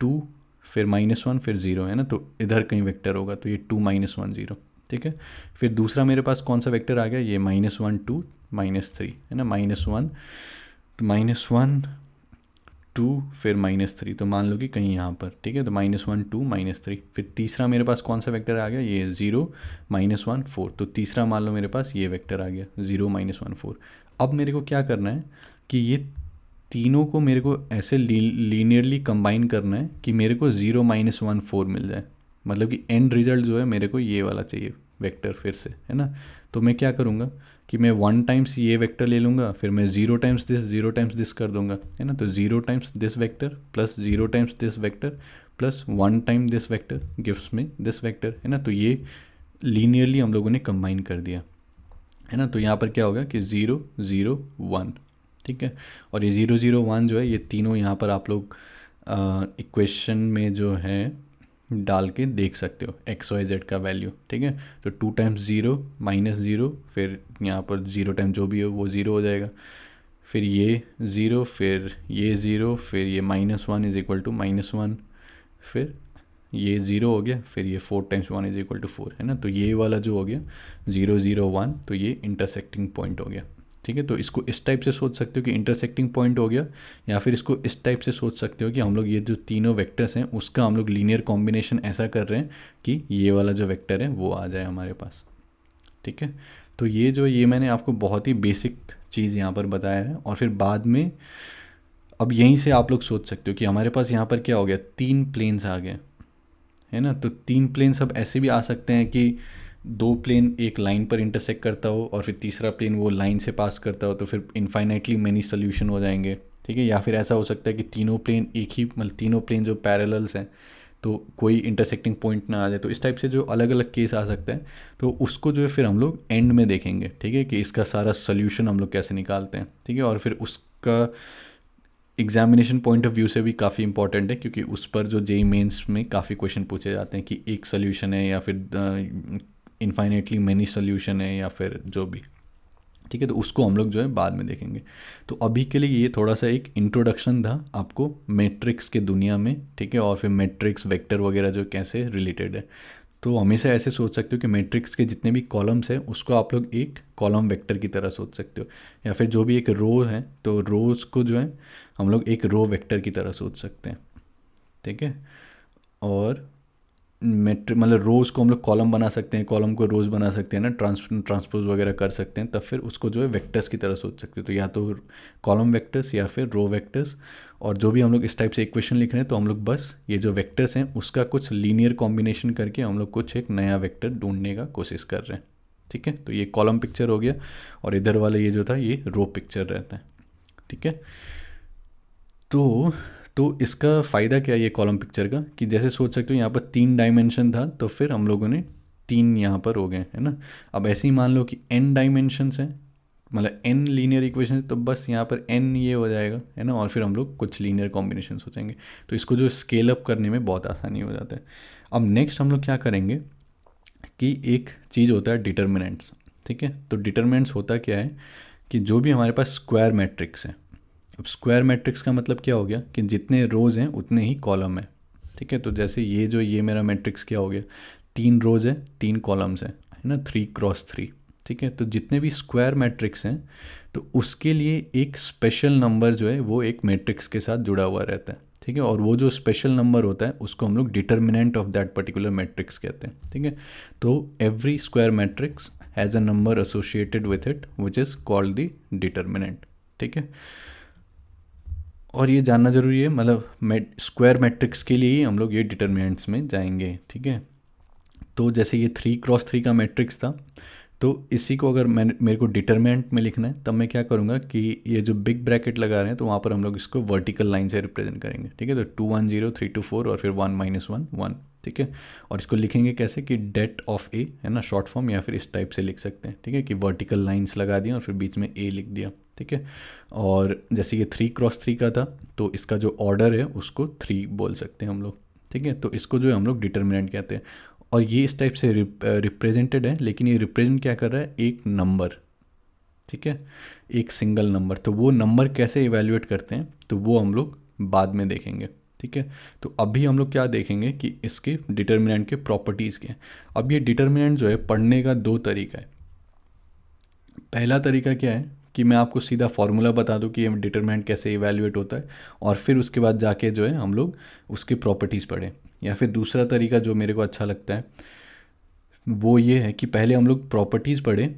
Speaker 1: 2 फिर -1 फिर 0, है ना, तो इधर कहीं वेक्टर होगा, तो ये 2 -1 0, ठीक है। फिर दूसरा मेरे पास कौन सा वेक्टर आ गया, ये -1 2 -3, है ना, -1 तो -1 2 फिर -3, तो मान लो कि कहीं यहाँ पर, ठीक है। तो -1 2 -3, फिर तीसरा मेरे पास कौन सा वेक्टर आ गया, ये 0 -1 4, तो तीसरा मान लो मेरे पास ये वेक्टर आ गया 0 -1 4। अब मेरे को क्या करना है कि ये तीनों को मेरे को ऐसे लीनियरली कंबाइन करना है कि मेरे को 0 -1 4 मिल जाए, मतलब कि एंड रिजल्ट जो है मेरे को ये वाला चाहिए वेक्टर फिर से, है ना। तो मैं क्या करूँगा कि मैं 1 टाइम्स ये वेक्टर ले लूँगा, फिर मैं 0 टाइम्स दिस कर दूंगा, है ना। तो 0 times this vector plus 0 times this vector plus 1 time this vector gives में दिस वेक्टर, है ना। तो ये लीनियरली हम लोगों ने कंबाइन कर दिया, है ना। तो यहाँ पर क्या होगा कि 0 0 1, ठीक है। और ये 0 0 1 जो है ये तीनों यहाँ पर आप लोग इक्वेशन में जो है डाल के देख सकते हो एक्स वाई जेड का वैल्यू, ठीक है। तो 2 टाइम्स 0 -0, फिर यहाँ पर 0 टाइम जो भी हो वो 0 हो जाएगा, फिर ये 0, फिर ये 0, फिर ये -1 इज इक्वल टू -1, फिर ये 0 हो गया, फिर ये 4 टाइम्स 1 इज इक्वल टू 4, है ना। तो ये वाला जो हो गया 0 0 1, तो ये इंटरसेक्टिंग पॉइंट हो गया, ठीक है। तो इसको इस टाइप से सोच सकते हो कि इंटरसेक्टिंग पॉइंट हो गया, या फिर इसको इस टाइप से सोच सकते हो कि हम लोग ये जो तीनों वेक्टर्स हैं उसका हम लोग लीनियर कॉम्बिनेशन ऐसा कर रहे हैं कि ये वाला जो वेक्टर है वो आ जाए हमारे पास, ठीक है। तो ये मैंने आपको बहुत ही बेसिक चीज़ यहाँ पर बताया है, और फिर बाद में अब यहीं से आप लोग सोच सकते हो कि हमारे पास यहाँ पर क्या हो गया, 3 प्लेन्स आ गए, है ना। तो 3 प्लेन्स अब ऐसे भी आ सकते हैं कि 2 प्लेन एक लाइन पर इंटरसेक्ट करता हो और फिर तीसरा प्लेन वो लाइन से पास करता हो, तो फिर इन्फाइनाइटली मैनी सोल्यूशन हो जाएंगे, ठीक है। या फिर ऐसा हो सकता है कि तीनों प्लेन एक ही, मतलब तीनों प्लेन जो पैरेलल्स हैं तो कोई इंटरसेक्टिंग पॉइंट ना आ जाए, तो इस टाइप से जो अलग अलग केस आ सकता है, तो उसको जो है फिर हम लोग एंड में देखेंगे, ठीक है, कि इसका सारा सोल्यूशन हम लोग कैसे निकालते हैं, ठीक है। और फिर उसका एग्जामिनेशन पॉइंट ऑफ व्यू से भी काफ़ी इंपॉर्टेंट है, क्योंकि उस पर जो जेई मेंस में काफ़ी क्वेश्चन पूछे जाते हैं कि एक सोल्यूशन है या फिर इनफाइनेटली मैनी सोल्यूशन है या फिर जो भी, ठीक है। तो उसको हम लोग जो है बाद में देखेंगे। तो अभी के लिए ये थोड़ा सा एक इंट्रोडक्शन था आपको मैट्रिक्स के दुनिया में, ठीक है, और फिर मैट्रिक्स वेक्टर वगैरह जो कैसे रिलेटेड है। तो हमेशा ऐसे सोच सकते हो कि मैट्रिक्स के जितने भी कॉलम्स हैं उसको आप लोग एक कॉलम वेक्टर की तरह सोच सकते हो, या फिर जो भी एक रो है तो रोज़ को जो है हम लोग एक रो वेक्टर की तरह सोच सकते हैं, ठीक है। और मेट्रिक मतलब रोज़ को हम लोग कॉलम बना सकते हैं, कॉलम को रोज़ बना सकते हैं ना, ट्रांसपोज वगैरह कर सकते हैं, तब फिर उसको जो है वेक्टर्स की तरह सोच सकते हैं। तो या तो कॉलम वेक्टर्स या फिर रो वेक्टर्स। और जो भी हम लोग इस टाइप से इक्वेशन लिख रहे हैं तो हम लोग बस ये जो वेक्टर्स हैं उसका कुछ लीनियर कॉम्बिनेशन करके हम लोग कुछ एक नया वेक्टर ढूंढने का कोशिश कर रहे हैं, ठीक है। तो ये कॉलम पिक्चर हो गया, और इधर वाला ये जो था ये रो पिक्चर रहता है, ठीक है। तो इसका फ़ायदा क्या है ये कॉलम पिक्चर का, कि जैसे सोच सकते हो यहाँ पर 3 डायमेंशन था तो फिर हम लोगों ने 3 यहाँ पर हो गए, है ना। अब ऐसे ही मान लो कि n डायमेंशंस हैं, मतलब n लीनियर इक्वेशन है, तो बस यहाँ पर n ये हो जाएगा, है ना, और फिर हम लोग कुछ लीनियर कॉम्बिनेशन सोचेंगे। तो इसको जो स्केल अप करने में बहुत आसानी हो जाता है। अब नेक्स्ट हम लोग क्या करेंगे कि एक चीज़ होता है डिटर्मिनेंट्स, ठीक है। तो डिटर्मिनेंट्स होता क्या है कि जो भी हमारे पास स्क्वायर मैट्रिक्स है, अब स्क्वायर मैट्रिक्स का मतलब क्या हो गया कि जितने रोज़ हैं उतने ही कॉलम है, ठीक है। तो जैसे ये मेरा मैट्रिक्स क्या हो गया, 3 रोज़ है 3 कॉलम्स है ना, 3x3, ठीक है। तो जितने भी स्क्वायर मैट्रिक्स हैं तो उसके लिए एक स्पेशल नंबर जो है वो एक मैट्रिक्स के साथ जुड़ा हुआ रहता है, ठीक है। और वो जो स्पेशल नंबर होता है उसको हम लोग determinant of that particular matrix कहते हैं, ठीक है। तो every square matrix has a number associated with it which is called the determinant, ठीक है। और ये जानना ज़रूरी है, मतलब स्क्वायर मैट्रिक्स के लिए ही हम लोग ये डिटर्मिनेंट्स में जाएंगे, ठीक है। तो जैसे ये 3x3 का मैट्रिक्स था, तो इसी को अगर मेरे को डिटर्मिनेंट में लिखना है तब मैं क्या करूँगा कि ये जो बिग ब्रैकेट लगा रहे हैं तो वहाँ पर हम लोग इसको वर्टिकल लाइन से रिप्रेजेंट करेंगे, ठीक है। तो 2 1 0 3 2 4 और फिर 1 -1 1, ठीक है। और इसको लिखेंगे कैसे कि डेट ऑफ ए, है ना, शॉर्ट फॉर्म, या फिर इस टाइप से लिख सकते हैं, ठीक है, कि वर्टिकल लाइन्स लगा दिया और फिर बीच में ए लिख दिया, ठीक है। और जैसे ये 3x3 का था तो इसका जो ऑर्डर है उसको 3 बोल सकते हैं हम लोग, ठीक है। तो इसको जो है हम लोग डिटर्मिनेंट कहते हैं। और ये इस टाइप से रिप्रेजेंटेड है, लेकिन ये रिप्रेजेंट क्या कर रहा है, एक नंबर, ठीक है, एक सिंगल नंबर। तो वो नंबर कैसे इवेल्युएट करते हैं तो वो हम लोग बाद में देखेंगे, ठीक है। तो अभी हम लोग क्या देखेंगे कि इसके डिटर्मिनेंट के प्रॉपर्टीज़ क्या हैं। अब ये डिटर्मिनेंट जो है पढ़ने का 2 तरीका है। पहला तरीका क्या है कि मैं आपको सीधा फार्मूला बता दूं कि ये डिटरमिनेंट कैसे इवैल्यूएट होता है, और फिर उसके बाद जाके जो है हम लोग उसकी प्रॉपर्टीज़ पढ़ें। या फिर दूसरा तरीका जो मेरे को अच्छा लगता है वो ये है कि पहले हम लोग प्रॉपर्टीज़ पढ़ें,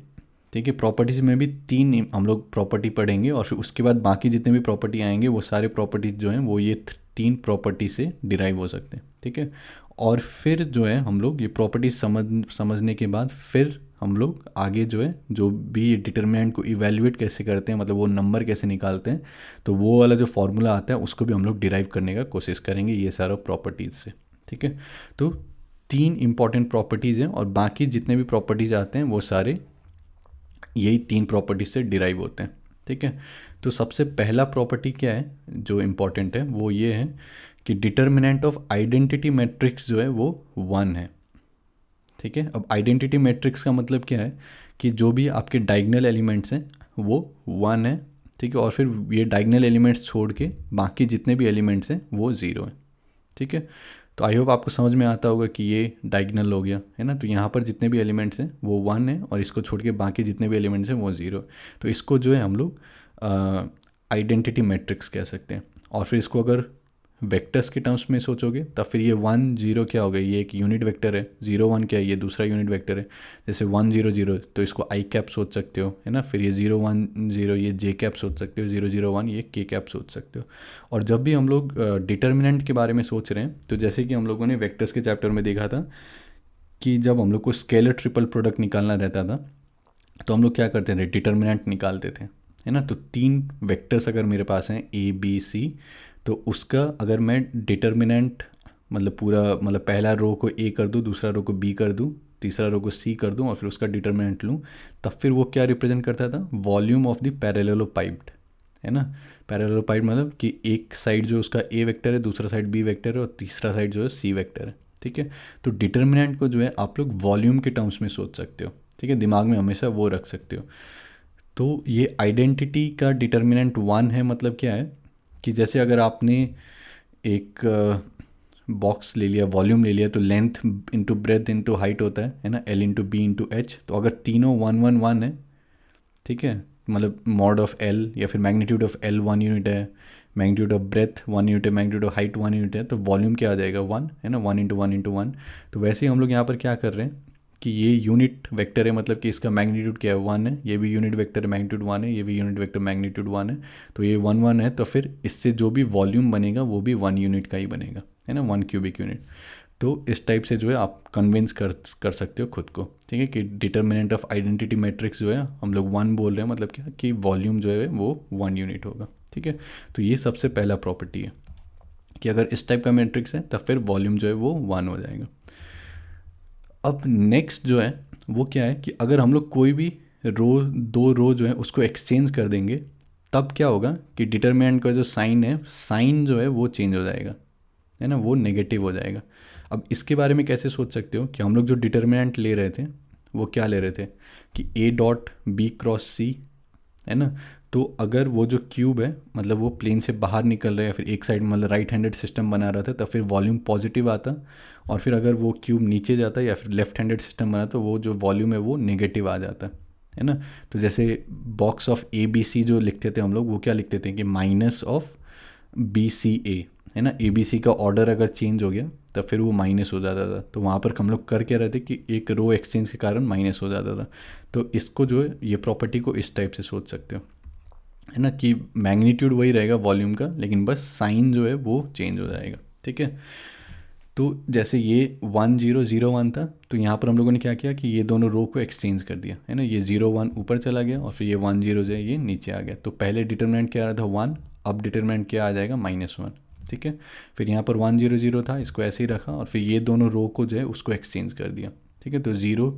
Speaker 1: ठीक है। प्रॉपर्टीज़ में भी 3 हम लोग प्रॉपर्टी पढ़ेंगे, और फिर उसके बाद बाकी जितने भी प्रॉपर्टी आएंगे वो सारे प्रॉपर्टीज़ जो हैं वो ये 3 प्रॉपर्टी से डिराइव हो सकते हैं, ठीक है। और फिर जो है हम लोग ये प्रॉपर्टीज समझने के बाद फिर हम लोग आगे जो है जो भी डिटर्मिनेंट को इवैल्यूएट कैसे करते हैं, मतलब वो नंबर कैसे निकालते हैं, तो वो वाला जो फॉर्मूला आता है उसको भी हम लोग डिराइव करने का कोशिश करेंगे ये सारा प्रॉपर्टीज़ से, ठीक है। तो 3 इंपॉर्टेंट प्रॉपर्टीज़ हैं, और बाकी जितने भी प्रॉपर्टीज़ आते हैं वो सारे यही 3 प्रॉपर्टीज से डिराइव होते हैं, ठीक है। तो सबसे पहला प्रॉपर्टी क्या है जो इम्पॉर्टेंट है वो ये है कि डिटर्मिनेंट ऑफ आइडेंटिटी मैट्रिक्स जो है वो 1 है, ठीक है। अब आइडेंटिटी मैट्रिक्स का मतलब क्या है कि जो भी आपके डायगोनल एलिमेंट्स हैं वो 1 है, ठीक है। और फिर ये डायगोनल एलिमेंट्स छोड़ के बाकी जितने भी एलिमेंट्स हैं वो 0 हैं, ठीक है। तो आई होप आपको समझ में आता होगा कि ये डायगोनल हो गया, है ना। तो यहाँ पर जितने भी एलिमेंट्स हैं वो 1 है, और इसको छोड़ के बाकी जितने भी एलिमेंट्स हैं वो 0। तो इसको जो है हम लोग आइडेंटिटी मैट्रिक्स कह सकते हैं। और फिर इसको अगर वेक्टर्स के टर्म्स में सोचोगे तब फिर ये 1 0 क्या हो गया, ये एक यूनिट वेक्टर है, 0 1 क्या है, ये दूसरा यूनिट वेक्टर है। जैसे 1 0 0 तो इसको आई कैप सोच सकते हो, है ना। फिर ये 0 1 0 ये जे कैप सोच सकते हो, 0 0 1 ये के कैप सोच सकते हो। और जब भी हम लोग डिटर्मिनेंट के बारे में सोच रहे हैं तो जैसे कि हम लोगों ने वेक्टर्स के चैप्टर में देखा था कि जब हम लोग को स्केलर ट्रिपल प्रोडक्ट निकालना रहता था तो हम लोग क्या करते थे, डिटर्मिनेंट निकालते थे, है ना। तो 3 वेक्टर्स अगर मेरे पास हैं ए बी सी, तो उसका अगर मैं डिटर्मिनेंट मतलब पूरा मतलब पहला रो को ए कर दूँ, दूसरा रो को बी कर दूँ, तीसरा रो को सी कर दूँ और फिर उसका डिटर्मिनेंट लूँ, तब फिर वो क्या रिप्रेजेंट करता था, वॉल्यूम ऑफ द पैरेललोपाइप्ड, है ना। पैरेललोपाइड मतलब कि एक साइड जो उसका ए वेक्टर है, दूसरा साइड बी वेक्टर है और तीसरा साइड जो है सी वेक्टर है, ठीक है। तो डिटर्मिनेंट को जो है आप लोग वॉल्यूम के टर्म्स में सोच सकते हो, ठीक है, दिमाग में हमेशा वो रख सकते हो। तो ये आइडेंटिटी का डिटर्मिनेंट 1 है, मतलब क्या है कि जैसे अगर आपने एक बॉक्स ले लिया, वॉल्यूम ले लिया, तो length into breadth into height होता है ना, l into b into h. तो अगर तीनों 1 1 1 है, ठीक है, मतलब मॉड ऑफ एल या फिर मैग्नीट्यूड ऑफ एल 1 यूनिट है, मैग्नीट्यूड ऑफ ब्रेथ 1 यूनिट है, मैग्नीट्यूड ऑफ हाइट 1 यूनिट है, तो वॉल्यूम क्या आ जाएगा 1, है ना, 1 × 1 × 1। तो वैसे ही हम लोग यहाँ पर क्या कर रहे हैं कि ये यूनिट वेक्टर है, मतलब कि इसका मैग्नीट्यूड क्या है 1 है, ये भी यूनिट वेक्टर मैग्नीट्यूड 1 है, ये भी यूनिट वेक्टर मैग्नीट्यूड 1 है। तो ये 1 1 है, तो फिर इससे जो भी वॉल्यूम बनेगा वो भी 1 यूनिट का ही बनेगा, है ना, 1 क्यूबिक यूनिट। तो इस टाइप से जो है आप कन्विंस कर सकते हो खुद को, ठीक है, कि डिटर्मिनेंट ऑफ आइडेंटिटी मैट्रिक्स जो है हम लोग 1 बोल रहे हैं, मतलब क्या कि वॉल्यूम जो है वो 1 यूनिट होगा, ठीक है। तो ये सबसे पहला प्रॉपर्टी है कि अगर इस टाइप का मैट्रिक्स है तब फिर वॉल्यूम जो है वो 1 हो जाएगा। अब नेक्स्ट जो है वो क्या है कि अगर हम लोग कोई भी दो रो जो है उसको एक्सचेंज कर देंगे, तब क्या होगा कि डिटर्मिनेंट का जो साइन है, साइन जो है वो चेंज हो जाएगा, है ना, वो नेगेटिव हो जाएगा। अब इसके बारे में कैसे सोच सकते हो कि हम लोग जो डिटर्मिनेंट ले रहे थे वो क्या ले रहे थे कि ए डॉट बी क्रॉस सी, है ना। तो अगर वो जो क्यूब है मतलब वो प्लेन से बाहर निकल रहा है या फिर एक साइड मतलब राइट हैंडेड सिस्टम बना रहा था, तब फिर वॉल्यूम पॉजिटिव आता, और फिर अगर वो क्यूब नीचे जाता या फिर लेफ्ट हैंडेड सिस्टम बना तो वो जो वॉल्यूम है वो नेगेटिव आ जाता, है ना। तो जैसे box of A B C जो लिखते थे हम लोग, वो क्या लिखते थे कि माइनस ऑफ बी सी ए, है ना। ए बी सी का ऑर्डर अगर चेंज हो गया तब फिर वो माइनस हो जाता था। तो वहाँ पर हम लोग कर क्या रहे थे कि एक रो एक्सचेंज के कारण माइनस हो जाता था। तो इसको जो है ये प्रॉपर्टी को इस टाइप से सोच सकते हो, है ना, कि मैग्नीट्यूड वही रहेगा वॉल्यूम का, लेकिन बस साइन जो है वो चेंज हो जाएगा, ठीक है। तो जैसे ये 1 0 0 1 था, तो यहाँ पर हम लोगों ने क्या किया कि ये दोनों रो को एक्सचेंज कर दिया, है ना। ये 0 1 ऊपर चला गया और फिर ये 1 0 जो है ये नीचे आ गया। तो पहले डिटर्मिनेंट क्या आ रहा था 1, अब डिटर्मिनेंट क्या आ जाएगा -1, ठीक है। फिर यहाँ पर 1 0 0 था, इसको ऐसे ही रखा और फिर ये दोनों रो को जो है उसको एक्सचेंज कर दिया, ठीक है। तो 0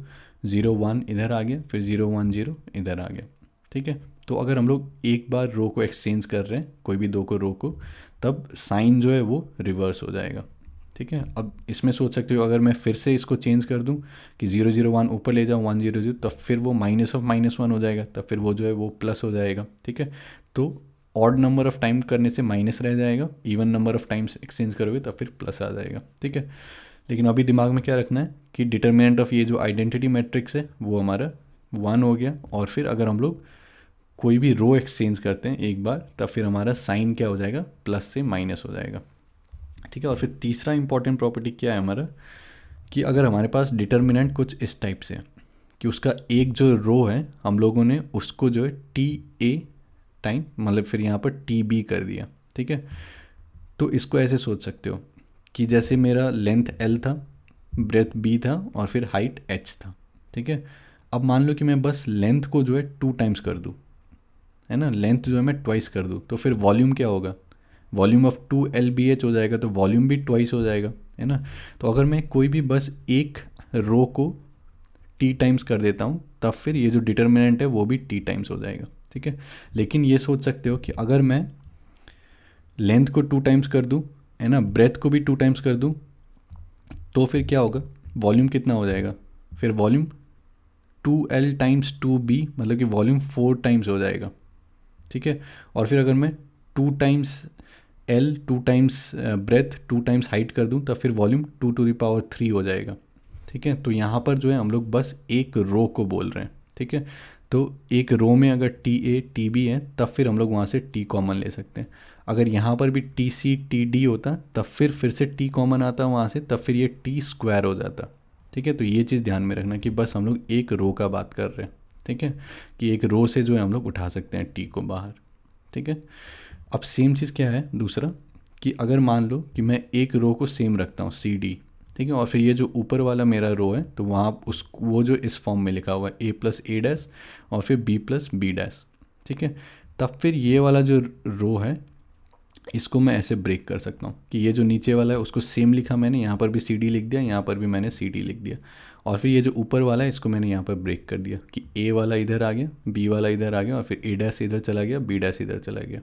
Speaker 1: 0 1 इधर आ गया, फिर 0 1 0 इधर आ गया, ठीक है। तो अगर हम लोग एक बार रो को एक्सचेंज कर रहे हैं, कोई भी दो को रो को, तब साइन जो है वो रिवर्स हो जाएगा, ठीक है। अब इसमें सोच सकते हो अगर मैं फिर से इसको चेंज कर दूं कि 0 0 1 ऊपर ले जाऊं 1 0 0, तब फिर वो माइनस ऑफ -1 हो जाएगा, तब फिर वो जो है वो प्लस हो जाएगा, ठीक है। तो ऑड नंबर ऑफ टाइम करने से माइनस रह जाएगा, even number of times exchange करोगे तब फिर प्लस आ जाएगा, ठीक है। लेकिन अभी दिमाग में क्या रखना है कि डिटर्मिनेंट ऑफ ये जो आइडेंटिटी मैट्रिक्स है वो हमारा 1 हो गया, और फिर अगर हम लोग कोई भी रो एक्सचेंज करते हैं एक बार, तब फिर हमारा साइन क्या हो जाएगा, प्लस से माइनस हो जाएगा, ठीक है। और फिर तीसरा इंपॉर्टेंट प्रॉपर्टी क्या है हमारा कि अगर हमारे पास डिटर्मिनेंट कुछ इस टाइप से है कि उसका एक जो रो है हम लोगों ने उसको जो है टी ए टाइम मतलब फिर यहाँ पर टी बी कर दिया, ठीक है। तो इसको ऐसे सोच सकते हो कि जैसे मेरा लेंथ एल था, ब्रेथ बी था और फिर हाइट एच था, ठीक है। अब मान लो कि मैं बस लेंथ को जो है 2 टाइम्स कर दूँ, है ना, लेंथ जो है मैं ट्वाइस कर दूँ, तो फिर वॉल्यूम क्या होगा, वॉल्यूम ऑफ 2 LBH हो जाएगा, तो वॉल्यूम भी ट्वाइस हो जाएगा, है ना। तो अगर मैं कोई भी बस एक रो को टी टाइम्स कर देता हूँ, तब फिर ये जो डिटर्मिनेंट है वो भी टी टाइम्स हो जाएगा, ठीक है। लेकिन ये सोच सकते हो कि अगर मैं लेंथ को 2 टाइम्स कर दूँ, है ना, ब्रेथ को भी 2 टाइम्स कर दूँ, तो फिर क्या होगा, वॉल्यूम कितना हो जाएगा, फिर वॉल्यूम 2L टाइम्स 2B, मतलब कि वॉल्यूम 4 टाइम्स हो जाएगा, ठीक है। और फिर अगर मैं 2 times l 2 times breadth 2 times height कर दूं, तब फिर वॉल्यूम 2⁻³ हो जाएगा, ठीक है। तो यहाँ पर जो है हम लोग बस एक रो को बोल रहे हैं, ठीक है। तो एक रो में अगर टी ए टी बी है तब फिर हम लोग वहाँ से टी कॉमन ले सकते हैं। अगर यहाँ पर भी टी सी टी डी होता तब फिर से टी कॉमन आता वहाँ से, तब फिर ये टी स्क्वायर हो जाता, ठीक है। तो ये चीज़ ध्यान में रखना कि बस हम लोग एक रो का बात कर रहे हैं, ठीक है, कि एक रो से जो है हम लोग उठा सकते हैं टी को बाहर, ठीक है। अब सेम चीज़ क्या है दूसरा कि अगर मान लो कि मैं एक रो को सेम रखता हूँ सी डी, ठीक है, और फिर ये जो ऊपर वाला मेरा रो है तो वहाँ उस वो जो इस फॉर्म में लिखा हुआ है A+A' और फिर B+B', ठीक है। तब फिर ये वाला जो रो है इसको मैं ऐसे ब्रेक कर सकता हूँ कि ये जो नीचे वाला है उसको सेम लिखा मैंने, यहाँ पर भी CD लिख दिया, यहाँ पर भी मैंने CD लिख दिया, और फिर ये जो ऊपर वाला है इसको मैंने यहाँ पर ब्रेक कर दिया कि ए वाला इधर आ गया, बी वाला इधर आ गया और फिर ए डैश इधर चला गया, बी डैश इधर चला गया।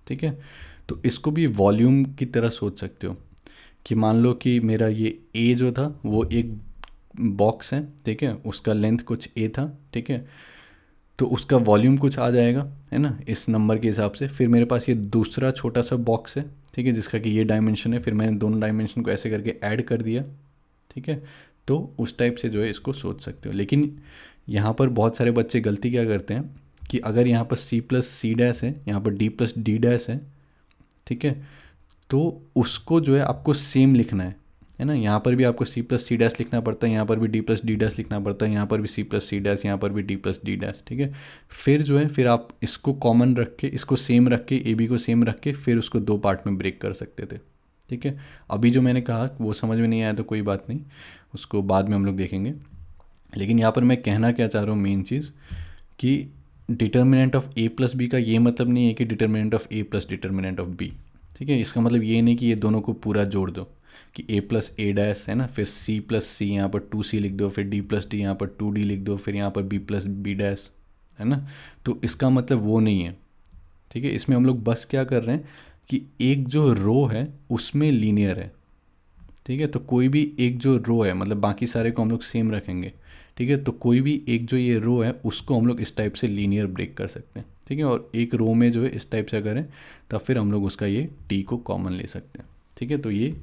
Speaker 1: ठीक है, तो इसको भी वॉल्यूम की तरह सोच सकते हो कि मान लो कि मेरा ये ए जो था वो एक बॉक्स है, ठीक है, उसका लेंथ कुछ ए था, ठीक है, तो उसका वॉल्यूम कुछ आ जाएगा, है ना, इस नंबर के हिसाब से। फिर मेरे पास ये दूसरा छोटा सा बॉक्स है, ठीक है, जिसका कि ये डायमेंशन है, फिर मैंने दोनों डायमेंशन को ऐसे करके ऐड कर दिया, ठीक है। तो उस टाइप से जो है इसको सोच सकते हो। लेकिन यहाँ पर बहुत सारे बच्चे गलती क्या करते हैं कि अगर यहाँ पर सी प्लस सी डैश है, यहाँ पर डी प्लस डी डैश है, ठीक है, तो उसको जो है आपको सेम लिखना है ना। यहाँ पर भी आपको सी प्लस सी डैश लिखना पड़ता है, यहाँ पर भी डी प्लस डी डैश लिखना पड़ता है, यहाँ पर भी सी प्लस सी डैश, यहाँ पर भी डी प्लस डी डैश, ठीक है। फिर जो है फिर आप इसको कॉमन रख के, इसको सेम रख के, ए बी को सेम रख के फिर उसको दो पार्ट में ब्रेक कर सकते थे, ठीक है। अभी जो मैंने कहा वो समझ में नहीं आया तो कोई बात नहीं, उसको बाद में हम लोग देखेंगे। लेकिन यहाँ पर मैं कहना क्या चाह रहा हूँ मेन चीज़ कि determinant of A plus B का ये मतलब नहीं है कि determinant of A plus determinant of B, ठीक है। इसका मतलब ये नहीं कि ये दोनों को पूरा जोड़ दो कि ए प्लस ए डैश है ना, फिर सी प्लस सी, यहाँ पर 2c लिख दो, फिर डी प्लस डी यहाँ पर 2d लिख दो, फिर यहाँ पर बी प्लस बी डैश, है ना। तो इसका मतलब वो नहीं है, ठीक है। इसमें हम लोग बस क्या कर रहे हैं कि एक जो रो है उसमें लीनियर है, ठीक है। तो कोई भी एक जो रो है, मतलब बाकी सारे को हम लोग सेम रखेंगे, ठीक है। तो कोई भी एक जो ये रो है उसको हम लोग इस टाइप से लीनियर ब्रेक कर सकते हैं, ठीक है। और एक रो में जो है इस टाइप से करें तब फिर हम लोग उसका ये टी को कॉमन ले सकते हैं, ठीक है। तो ये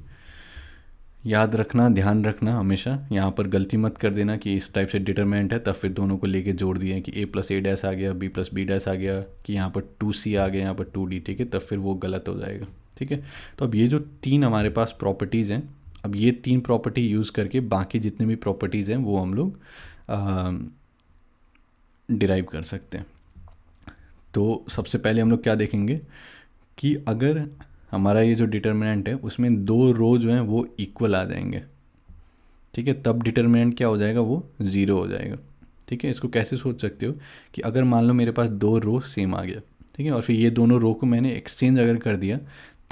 Speaker 1: याद रखना, ध्यान रखना हमेशा, यहाँ पर गलती मत कर देना कि इस टाइप से डिटरमिनेंट है तब फिर दोनों को लेके जोड़ दिए कि ए प्लस ए डैश आ गया, बी प्लस बी डैश आ गया, कि यहाँ पर 2c आ गया, यहाँ पर 2d, ठीक है, तब फिर वो गलत हो जाएगा, ठीक है। तो अब ये जो तीन हमारे पास प्रॉपर्टीज़ हैं, अब ये तीन प्रॉपर्टी यूज़ करके बाकी जितने भी प्रॉपर्टीज़ हैं वो हम लोग डिराइव कर सकते हैं। तो सबसे पहले हम लोग क्या देखेंगे कि अगर हमारा ये जो डिटर्मिनेंट है उसमें दो रो जो हैं वो इक्वल आ जाएंगे, ठीक है, तब डिटर्मिनेंट क्या हो जाएगा, वो ज़ीरो हो जाएगा, ठीक है। इसको कैसे सोच सकते हो कि अगर मान लो मेरे पास दो रो सेम आ गया, ठीक है, और फिर ये दोनों रो को मैंने एक्सचेंज अगर कर दिया,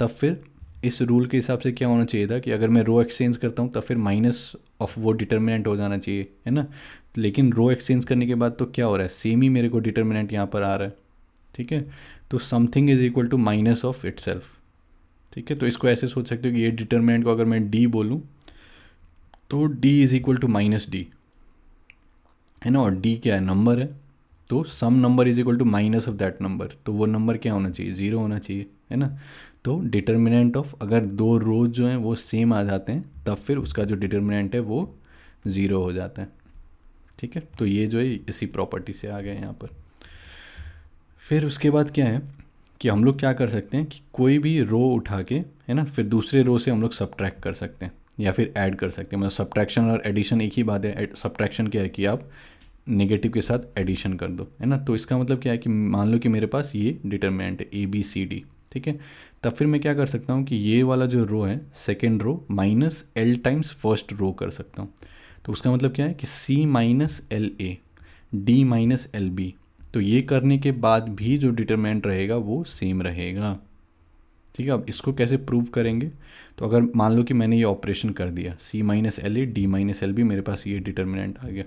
Speaker 1: तब फिर इस रूल के हिसाब से क्या होना चाहिए था कि अगर मैं रो एक्सचेंज करता हूँ तब फिर माइनस ऑफ वो डिटर्मिनेंट हो जाना चाहिए, है ना। लेकिन रो एक्सचेंज करने के बाद तो क्या हो रहा है, सेम ही मेरे को डिटर्मिनेंट यहाँ पर आ रहा है, ठीक है। तो something is equal to minus of itself, ठीक है। तो इसको ऐसे सोच सकते हो कि ये डिटर्मिनेंट को अगर मैं d बोलूँ तो d is equal to minus D, है ना, और d क्या है, नंबर है, तो some number is equal to minus of that number, तो वो नंबर क्या होना चाहिए, ज़ीरो होना चाहिए, है ना। तो डिटर्मिनेंट ऑफ अगर दो रोज जो हैं वो सेम आ जाते हैं तब फिर उसका जो डिटर्मिनेंट है वो ज़ीरो हो जाता है, ठीक है। तो ये जो है इसी प्रॉपर्टी से आ गए यहाँ पर। फिर उसके बाद क्या है कि हम लोग क्या कर सकते हैं कि कोई भी रो उठा के, है ना, फिर दूसरे रो से हम लोग सब्ट्रैक्ट कर सकते हैं या फिर ऐड कर सकते हैं। मतलब सब्ट्रैक्शन और एडिशन एक ही बात है। सब्ट्रैक्शन क्या है कि आप नेगेटिव के साथ एडिशन कर दो, है ना। तो इसका मतलब क्या है कि मान लो कि मेरे पास ये डिटर्मिनेंट है ABCD, ठीक है। तब फिर मैं क्या कर सकता हूँ कि ये वाला जो रो है second row minus L times first row कर सकता हूँ। तो उसका मतलब क्या है कि C minus LA, D minus LB। तो ये करने के बाद भी जो डिटरमिनेंट रहेगा वो सेम रहेगा, ठीक है। अब इसको कैसे प्रूव करेंगे, तो अगर मान लो कि मैंने ये ऑपरेशन कर दिया C minus LA D minus LB, मेरे पास ये डिटरमिनेंट आ गया,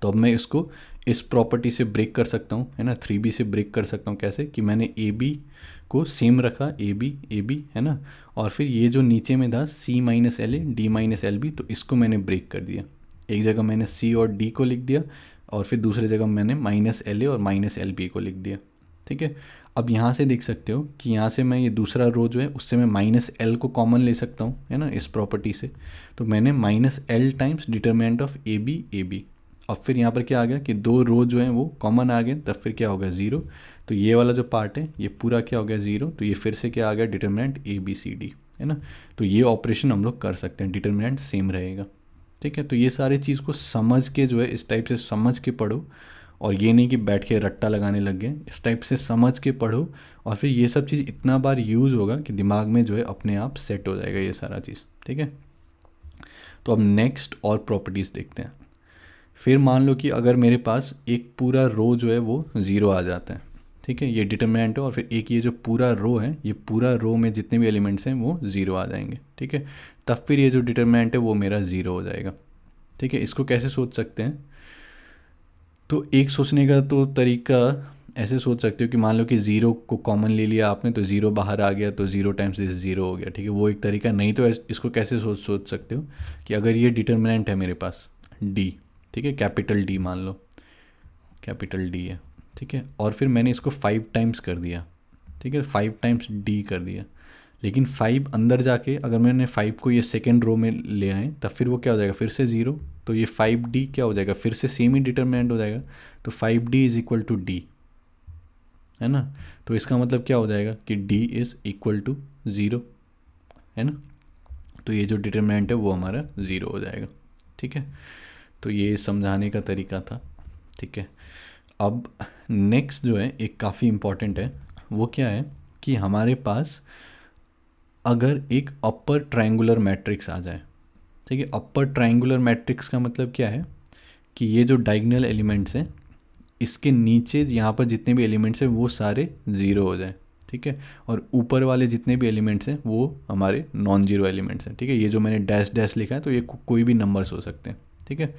Speaker 1: तो अब मैं इसको इस प्रॉपर्टी से ब्रेक कर सकता हूँ, है ना, 3B से ब्रेक कर सकता हूँ। कैसे कि मैंने AB को सेम रखा, AB, है ना, और फिर ये जो नीचे में था C minus LA D minus LB, तो इसको मैंने ब्रेक कर दिया। एक जगह मैंने C और D को लिख दिया और फिर दूसरी जगह मैंने माइनस LA और माइनस LB को लिख दिया, ठीक है। अब यहाँ से देख सकते हो कि यहाँ से मैं ये दूसरा रो जो है उससे मैं माइनस L को कॉमन ले सकता हूँ, है ना, इस प्रॉपर्टी से। तो मैंने minus L times determinant of AB। अब फिर यहाँ पर क्या आ गया कि दो रो जो हैं वो कॉमन आ गए, तब फिर क्या हो गया, ज़ीरो। तो ये वाला जो पार्ट है ये पूरा क्या हो गया, ज़ीरो। तो ये फिर से क्या आ गया, डिटर्मिनेंट ABCD, है ना। तो ये ऑपरेशन हम लोग कर सकते हैं, डिटर्मिनेंट सेम रहेगा, ठीक है। तो ये सारी चीज़ को समझ के जो है इस टाइप से समझ के पढ़ो, और ये नहीं कि बैठ के रट्टा लगाने लग गए, इस टाइप से समझ के पढ़ो, और फिर ये सब चीज़ इतना बार यूज़ होगा कि दिमाग में जो है अपने आप सेट हो जाएगा ये सारा चीज़, ठीक है। तो अब नेक्स्ट और प्रॉपर्टीज़ देखते हैं। फिर मान लो कि अगर मेरे पास एक पूरा रो जो है वो ज़ीरो आ जाता है, ठीक है, ये डिटर्मिनेंट है, और फिर एक ये जो पूरा रो है, ये पूरा रो में जितने भी एलिमेंट्स हैं वो ज़ीरो आ जाएंगे, ठीक है। तब फिर ये जो डिटर्मिनेंट है वो मेरा ज़ीरो हो जाएगा, ठीक है, इसको कैसे सोच सकते हैं? तो एक सोचने का तो तरीका ऐसे सोच सकते हो कि मान लो कि ज़ीरो को कॉमन ले लिया आपने, तो ज़ीरो बाहर आ गया, तो ज़ीरो टाइम्स दिस ज़ीरो हो गया, ठीक है, वो एक तरीका। नहीं तो इसको कैसे सोच सकते हो कि अगर ये डिटर्मिनेंट है मेरे पास डी, ठीक है, कैपिटल डी मान लो, कैपिटल डी है, ठीक है, और फिर मैंने इसको 5 टाइम्स कर दिया, ठीक है, 5 टाइम्स डी कर दिया, लेकिन 5 अंदर जाके अगर मैंने 5 को ये सेकेंड रो में ले आए तब फिर वो क्या हो जाएगा, फिर से ज़ीरो, तो ये 5D क्या हो जाएगा, फिर से सेम ही डिटर्मिनेंट हो जाएगा, तो 5D is equal to D, है ना। तो इसका मतलब क्या हो जाएगा कि D is equal to zero, है ना। तो ये जो डिटर्मिनेंट है वो हमारा ज़ीरो हो जाएगा, ठीक है। तो ये समझाने का तरीका था, ठीक है। अब नेक्स्ट जो है एक काफ़ी इम्पॉर्टेंट है, वो क्या है कि हमारे पास अगर एक अपर ट्रायंगुलर मैट्रिक्स आ जाए, ठीक है, अपर ट्रायंगुलर मैट्रिक्स का मतलब क्या है कि ये जो डायगोनल एलिमेंट्स हैं इसके नीचे यहाँ पर जितने भी एलिमेंट्स हैं वो सारे ज़ीरो हो जाए, ठीक है, और ऊपर वाले जितने भी एलिमेंट्स हैं वो हमारे नॉन जीरो एलिमेंट्स हैं, ठीक है। ये जो मैंने डैश डैश लिखा है तो ये कोई भी नंबर्स हो सकते हैं, ठीक है।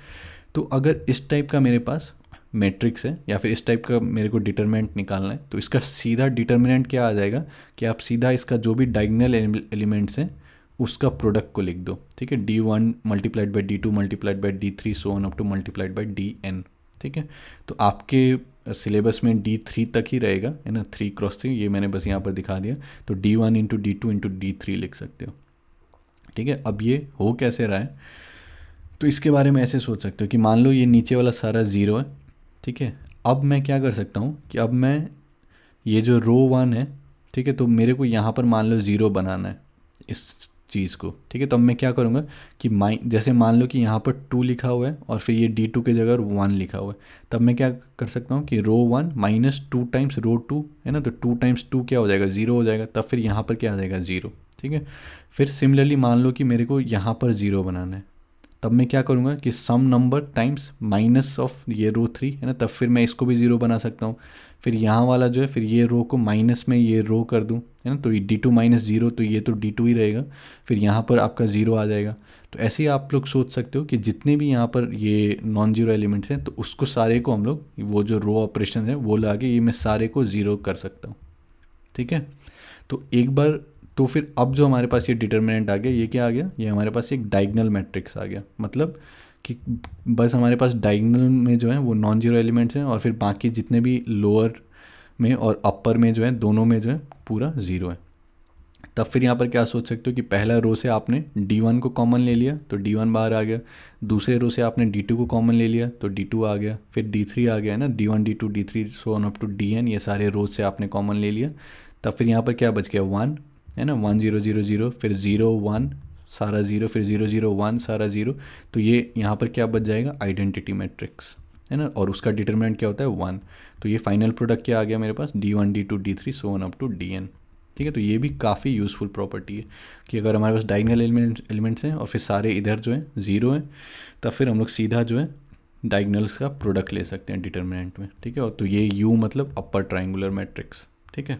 Speaker 1: तो अगर इस टाइप का मेरे पास मैट्रिक्स है या फिर इस टाइप का मेरे को डिटर्मिनेंट निकालना है, तो इसका सीधा डिटर्मिनेंट क्या आ जाएगा कि आप सीधा इसका जो भी डायगोनल एलिमेंट्स हैं उसका प्रोडक्ट को लिख दो, ठीक है, D1 multiplied by D2 multiplied by D3 so on up two multiplied by DN, ठीक है। तो आपके सिलेबस में D3 तक ही रहेगा, है ना, 3x3, ये मैंने बस यहाँ पर दिखा दिया, तो D1 into D2 into D3 लिख सकते हो, ठीक है। अब ये हो कैसे रहा है, तो इसके बारे में ऐसे सोच सकते हो कि मान लो ये नीचे वाला सारा ज़ीरो है, ठीक है। अब मैं क्या कर सकता हूँ कि अब मैं ये जो रो 1 है, ठीक है, तो मेरे को यहाँ पर मान लो ज़ीरो बनाना है इस चीज़ को, ठीक है। तो अब मैं क्या करूँगा कि जैसे मान लो कि यहाँ पर 2 लिखा हुआ है और फिर ये D2 की जगह 1 लिखा हुआ है, तब मैं क्या कर सकता हूँ कि रो 1 माइनस 2 टाइम्स रो 2, है ना, तो 2 टाइम्स 2 क्या हो जाएगा, ज़ीरो हो जाएगा, तब फिर यहाँ पर क्या आ जाएगा, ज़ीरो, ठीक है। फिर सिमिलरली मान लो कि मेरे को यहाँ पर ज़ीरो बनाना है, तब मैं क्या करूँगा कि सम नंबर टाइम्स माइनस ऑफ ये रो 3, है ना, तब फिर मैं इसको भी ज़ीरो बना सकता हूँ। फिर यहाँ वाला जो है फिर ये रो को माइनस में ये रो कर दूँ, है ना, तो ये D2 माइनस ज़ीरो, तो ये तो D2 ही रहेगा, फिर यहाँ पर आपका ज़ीरो आ जाएगा। तो ऐसे ही आप लोग सोच सकते हो कि जितने भी यहाँ पर ये नॉन जीरो एलिमेंट्स हैं तो उसको सारे को हम लोग वो जो रो ऑपरेशन है वो ला के ये मैं सारे को ज़ीरो कर सकता हूँ, ठीक है। तो एक बार तो फिर अब जो हमारे पास ये डिटर्मिनेंट आ गया, ये क्या आ गया, ये हमारे पास एक डायगोनल मैट्रिक्स आ गया, मतलब कि बस हमारे पास डायगोनल में जो है वो नॉन जीरो एलिमेंट्स हैं और फिर बाकी जितने भी लोअर में और अपर में जो है दोनों में जो है पूरा ज़ीरो है। तब फिर यहाँ पर क्या सोच सकते हो कि पहला रो से आपने D1 को कॉमन ले लिया तो D1 बाहर आ गया, दूसरे रो से आपने D2 को कॉमन ले लिया तो D2 आ गया, फिर D3 आ गया, है ना, D1 D2 D3 so on up to DN, ये सारे रोज से आपने कॉमन ले लिया। तब फिर यहाँ पर क्या बच गया, 1, है ना, 1 0 0 0, फिर 0 1 सारा ज़ीरो, फिर 0 0 1 सारा ज़ीरो, तो ये यहाँ पर क्या बच जाएगा, आइडेंटिटी मैट्रिक्स, है ना, और उसका डिटर्मिनेंट क्या होता है, 1। तो ये फाइनल प्रोडक्ट क्या आ गया मेरे पास, D1 D2 D3 so on up to DN, ठीक है। तो ये भी काफ़ी यूज़फुल प्रॉपर्टी है कि अगर हमारे पास डायगोनल एलिमेंट्स हैं और फिर सारे इधर जो हैं ज़ीरो हैं, तब फिर हम लोग सीधा जो है डायगोनल्स का प्रोडक्ट ले सकते हैं डिटर्मिनेंट में, ठीक है। और तो ये U मतलब अपर ट्रायंगुलर मैट्रिक्स, ठीक है।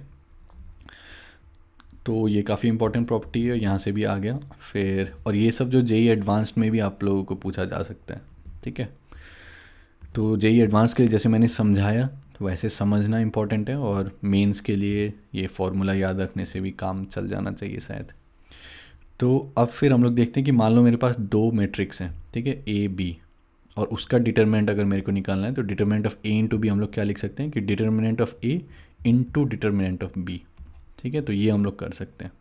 Speaker 1: तो ये काफ़ी इंपॉर्टेंट प्रॉपर्टी है, यहाँ से भी आ गया फिर, और ये सब जो JEE एडवांस्ड में भी आप लोगों को पूछा जा सकता है, ठीक है। तो JEE एडवांस के लिए जैसे मैंने समझाया तो वैसे समझना इंपॉर्टेंट है, और मेंस के लिए ये फॉर्मूला याद रखने से भी काम चल जाना चाहिए शायद। तो अब फिर हम लोग देखते हैं कि मान लो मेरे पास दो मैट्रिक्स हैं, ठीक है, A B, और उसका डिटर्मिनेंट अगर मेरे को निकालना है तो determinant of A into B हम लोग क्या लिख सकते हैं कि determinant of A into determinant of B, ठीक है। तो ये हम लोग कर सकते हैं।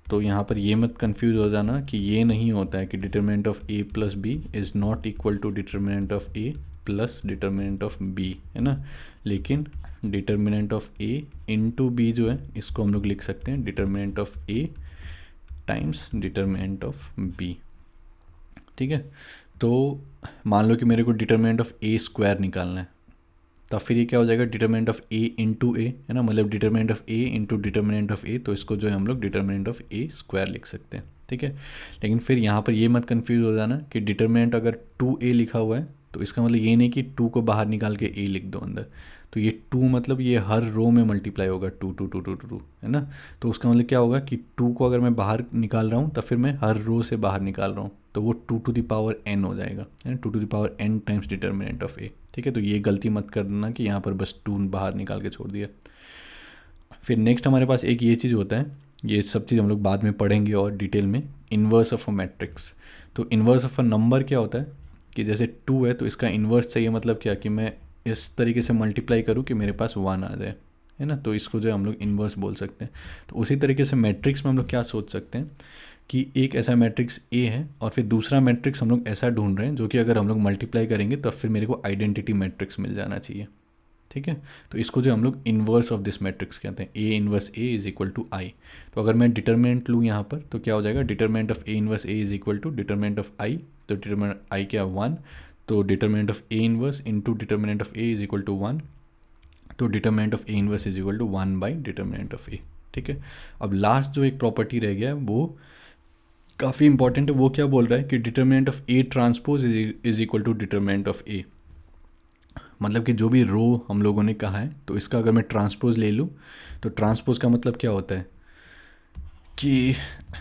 Speaker 1: तो यहाँ पर ये मत कंफ्यूज हो जाना कि ये नहीं होता है कि determinant of A plus B is not equal to determinant of A plus determinant of B, है ना, लेकिन determinant of A into B जो है इसको हम लोग लिख सकते हैं determinant of A times determinant of B, ठीक है। तो मान लो कि मेरे को डिटर्मिनेंट ऑफ A स्क्वायर निकालना है, तब फिर ये क्या हो जाएगा, determinant of A into A, है ना, मतलब determinant of A into determinant of A, तो इसको जो है हम लोग डिटर्मिनेंट ऑफ A स्क्वायर लिख सकते हैं, ठीक है। लेकिन फिर यहाँ पर ये मत कंफ्यूज हो जाना कि डिटर्मिनेंट अगर 2A लिखा हुआ है तो इसका मतलब ये नहीं कि 2 को बाहर निकाल के A लिख दो अंदर, तो ये 2 मतलब ये हर रो में मल्टीप्लाई होगा, 2 2 2 2 2, है ना। तो उसका मतलब क्या होगा कि 2 को अगर मैं बाहर निकाल रहा हूँ तो फिर मैं हर रो से बाहर निकाल रहा हूँ, तो वो 2 टू द पावर n हो जाएगा, है ना, 2 to the power n times determinant of a। ठीक है, तो ये गलती मत करना कि यहाँ पर बस 2 बाहर निकाल के छोड़ दिया। फिर नेक्स्ट हमारे पास एक ये चीज़ होता है, ये सब चीज़ हम लोग बाद में पढ़ेंगे और डिटेल में, इन्वर्स ऑफ अ मैट्रिक्स। तो इन्वर्स ऑफ अ नंबर क्या होता है कि जैसे 2 है तो इसका इन्वर्स चाहिए, मतलब क्या कि मैं इस तरीके से मल्टीप्लाई करूँ कि मेरे पास 1 आ जाए, है ना, तो इसको जो है हम लोग इन्वर्स बोल सकते हैं। तो उसी तरीके से मैट्रिक्स में हम लोग क्या सोच सकते हैं कि एक ऐसा मैट्रिक्स ए है और फिर दूसरा मैट्रिक्स हम लोग ऐसा ढूंढ रहे हैं जो कि अगर हम लोग मल्टीप्लाई करेंगे तो फिर मेरे को आइडेंटिटी मैट्रिक्स मिल जाना चाहिए। ठीक है, तो इसको जो हम लोग इन्वर्स ऑफ दिस मैट्रिक्स कहते हैं, A inverse A is equal to I. तो अगर मैं डिटरमिनेंट लूँ यहाँ पर तो क्या हो जाएगा, determinant of A inverse A is equal to determinant of I. तो डिटरमिनेंट आई क्या 1, तो determinant of A inverse into determinant of A is equal to 1, तो determinant of A inverse is equal to 1 by determinant of A. ठीक है, अब last जो एक property रह गया है वो काफ़ी इंपॉर्टेंट है। वो क्या बोल रहा है कि determinant of A transpose is equal to determinant of A. मतलब कि जो भी रो हम लोगों ने कहा है तो इसका अगर मैं ट्रांसपोज ले लूँ तो ट्रांसपोज का मतलब क्या होता है कि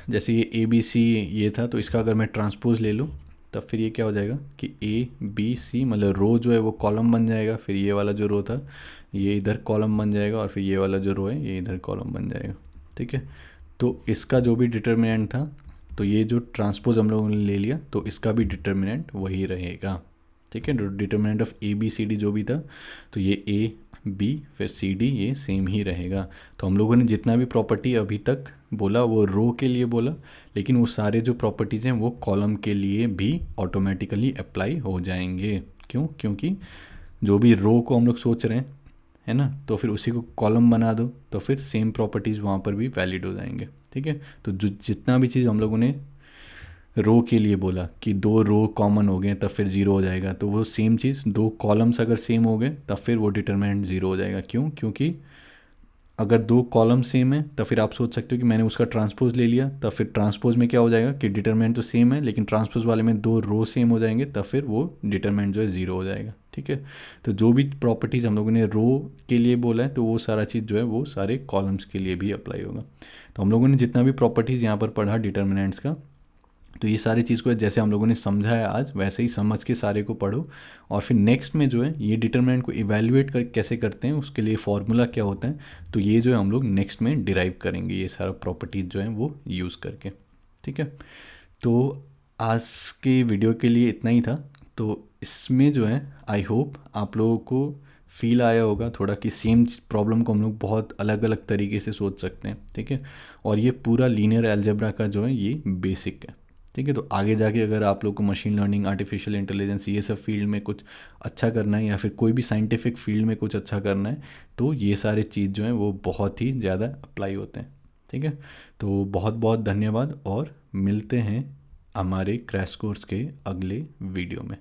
Speaker 1: जैसे ये ए बी सी ये था, तो इसका अगर मैं ट्रांसपोज ले लूँ तब फिर ये क्या हो जाएगा कि ए बी सी मतलब रो जो है वो कॉलम बन जाएगा, फिर ये वाला जो रो था ये इधर कॉलम बन जाएगा और फिर ये वाला जो रो है ये इधर कॉलम बन जाएगा। ठीक है, तो इसका जो भी डिटर्मिनेंट था, तो ये जो ट्रांसपोज हम लोगों ने ले लिया तो इसका भी डिटर्मिनेंट वही रहेगा। ठीक है, determinant of A B C D जो भी था तो ये ए बी फिर सी डी ये सेम ही रहेगा। तो हम लोगों ने जितना भी प्रॉपर्टी अभी तक बोला वो रो के लिए बोला, लेकिन वो सारे जो प्रॉपर्टीज़ हैं वो कॉलम के लिए भी ऑटोमेटिकली अप्लाई हो जाएंगे। क्यों? क्योंकि जो भी रो को हम लोग सोच रहे हैं, है ना, तो फिर उसी को कॉलम बना दो तो फिर सेम प्रॉपर्टीज़ वहाँ पर भी वैलिड हो जाएंगे। ठीक है, तो जो जितना भी चीज़ हम लोगों ने रो के लिए बोला कि 2 रो कॉमन हो गए तब फिर 0 हो जाएगा, तो वो सेम चीज़ 2 कॉलम्स अगर सेम हो गए तब फिर वो डिटरमिनेंट 0 हो जाएगा। क्यों? क्योंकि अगर 2 कॉलम सेम है तब फिर आप सोच सकते हो कि मैंने उसका ट्रांसपोज ले लिया, तब फिर ट्रांसपोज में क्या हो जाएगा कि डिटरमिनेंट तो सेम है लेकिन ट्रांसपोज वाले में 2 रो सेम हो जाएंगे, तब फिर वो डिटरमिनेंट जो है 0 हो जाएगा। ठीक है, तो जो भी प्रॉपर्टीज़ हम लोगों ने रो के लिए बोला है तो वो सारा चीज़ जो है वो सारे कॉलम्स के लिए भी अप्लाई होगा। तो हम लोगों ने जितना भी प्रॉपर्टीज़ यहाँ पर पढ़ा डिटर्मिनेंट्स का, तो ये सारी चीज़ को जैसे हम लोगों ने समझा है आज वैसे ही समझ के सारे को पढ़ो, और फिर नेक्स्ट में जो है ये डिटरमिनेंट को इवैल्यूएट कर कैसे करते हैं, उसके लिए फॉर्मूला क्या होता है, तो ये जो है हम लोग नेक्स्ट में डिराइव करेंगे ये सारा प्रॉपर्टीज जो है वो यूज़ करके। ठीक है, तो आज के वीडियो के लिए इतना ही था। तो इसमें जो है आई होप आप लोगों को फील आया होगा थोड़ा कि सेम प्रॉब्लम को हम लोग बहुत अलग अलग तरीके से सोच सकते हैं। ठीक है, और ये पूरा लीनियर अलजेब्रा का जो है ये बेसिक है। ठीक है, तो आगे जाके अगर आप लोग को मशीन लर्निंग, आर्टिफिशियल इंटेलिजेंस ये सब फील्ड में कुछ अच्छा करना है या फिर कोई भी साइंटिफिक फील्ड में कुछ अच्छा करना है तो ये सारे चीज़ जो हैं वो बहुत ही ज़्यादा अप्लाई होते हैं। ठीक है, तो बहुत बहुत धन्यवाद और मिलते हैं हमारे क्रैश कोर्स के अगले वीडियो में।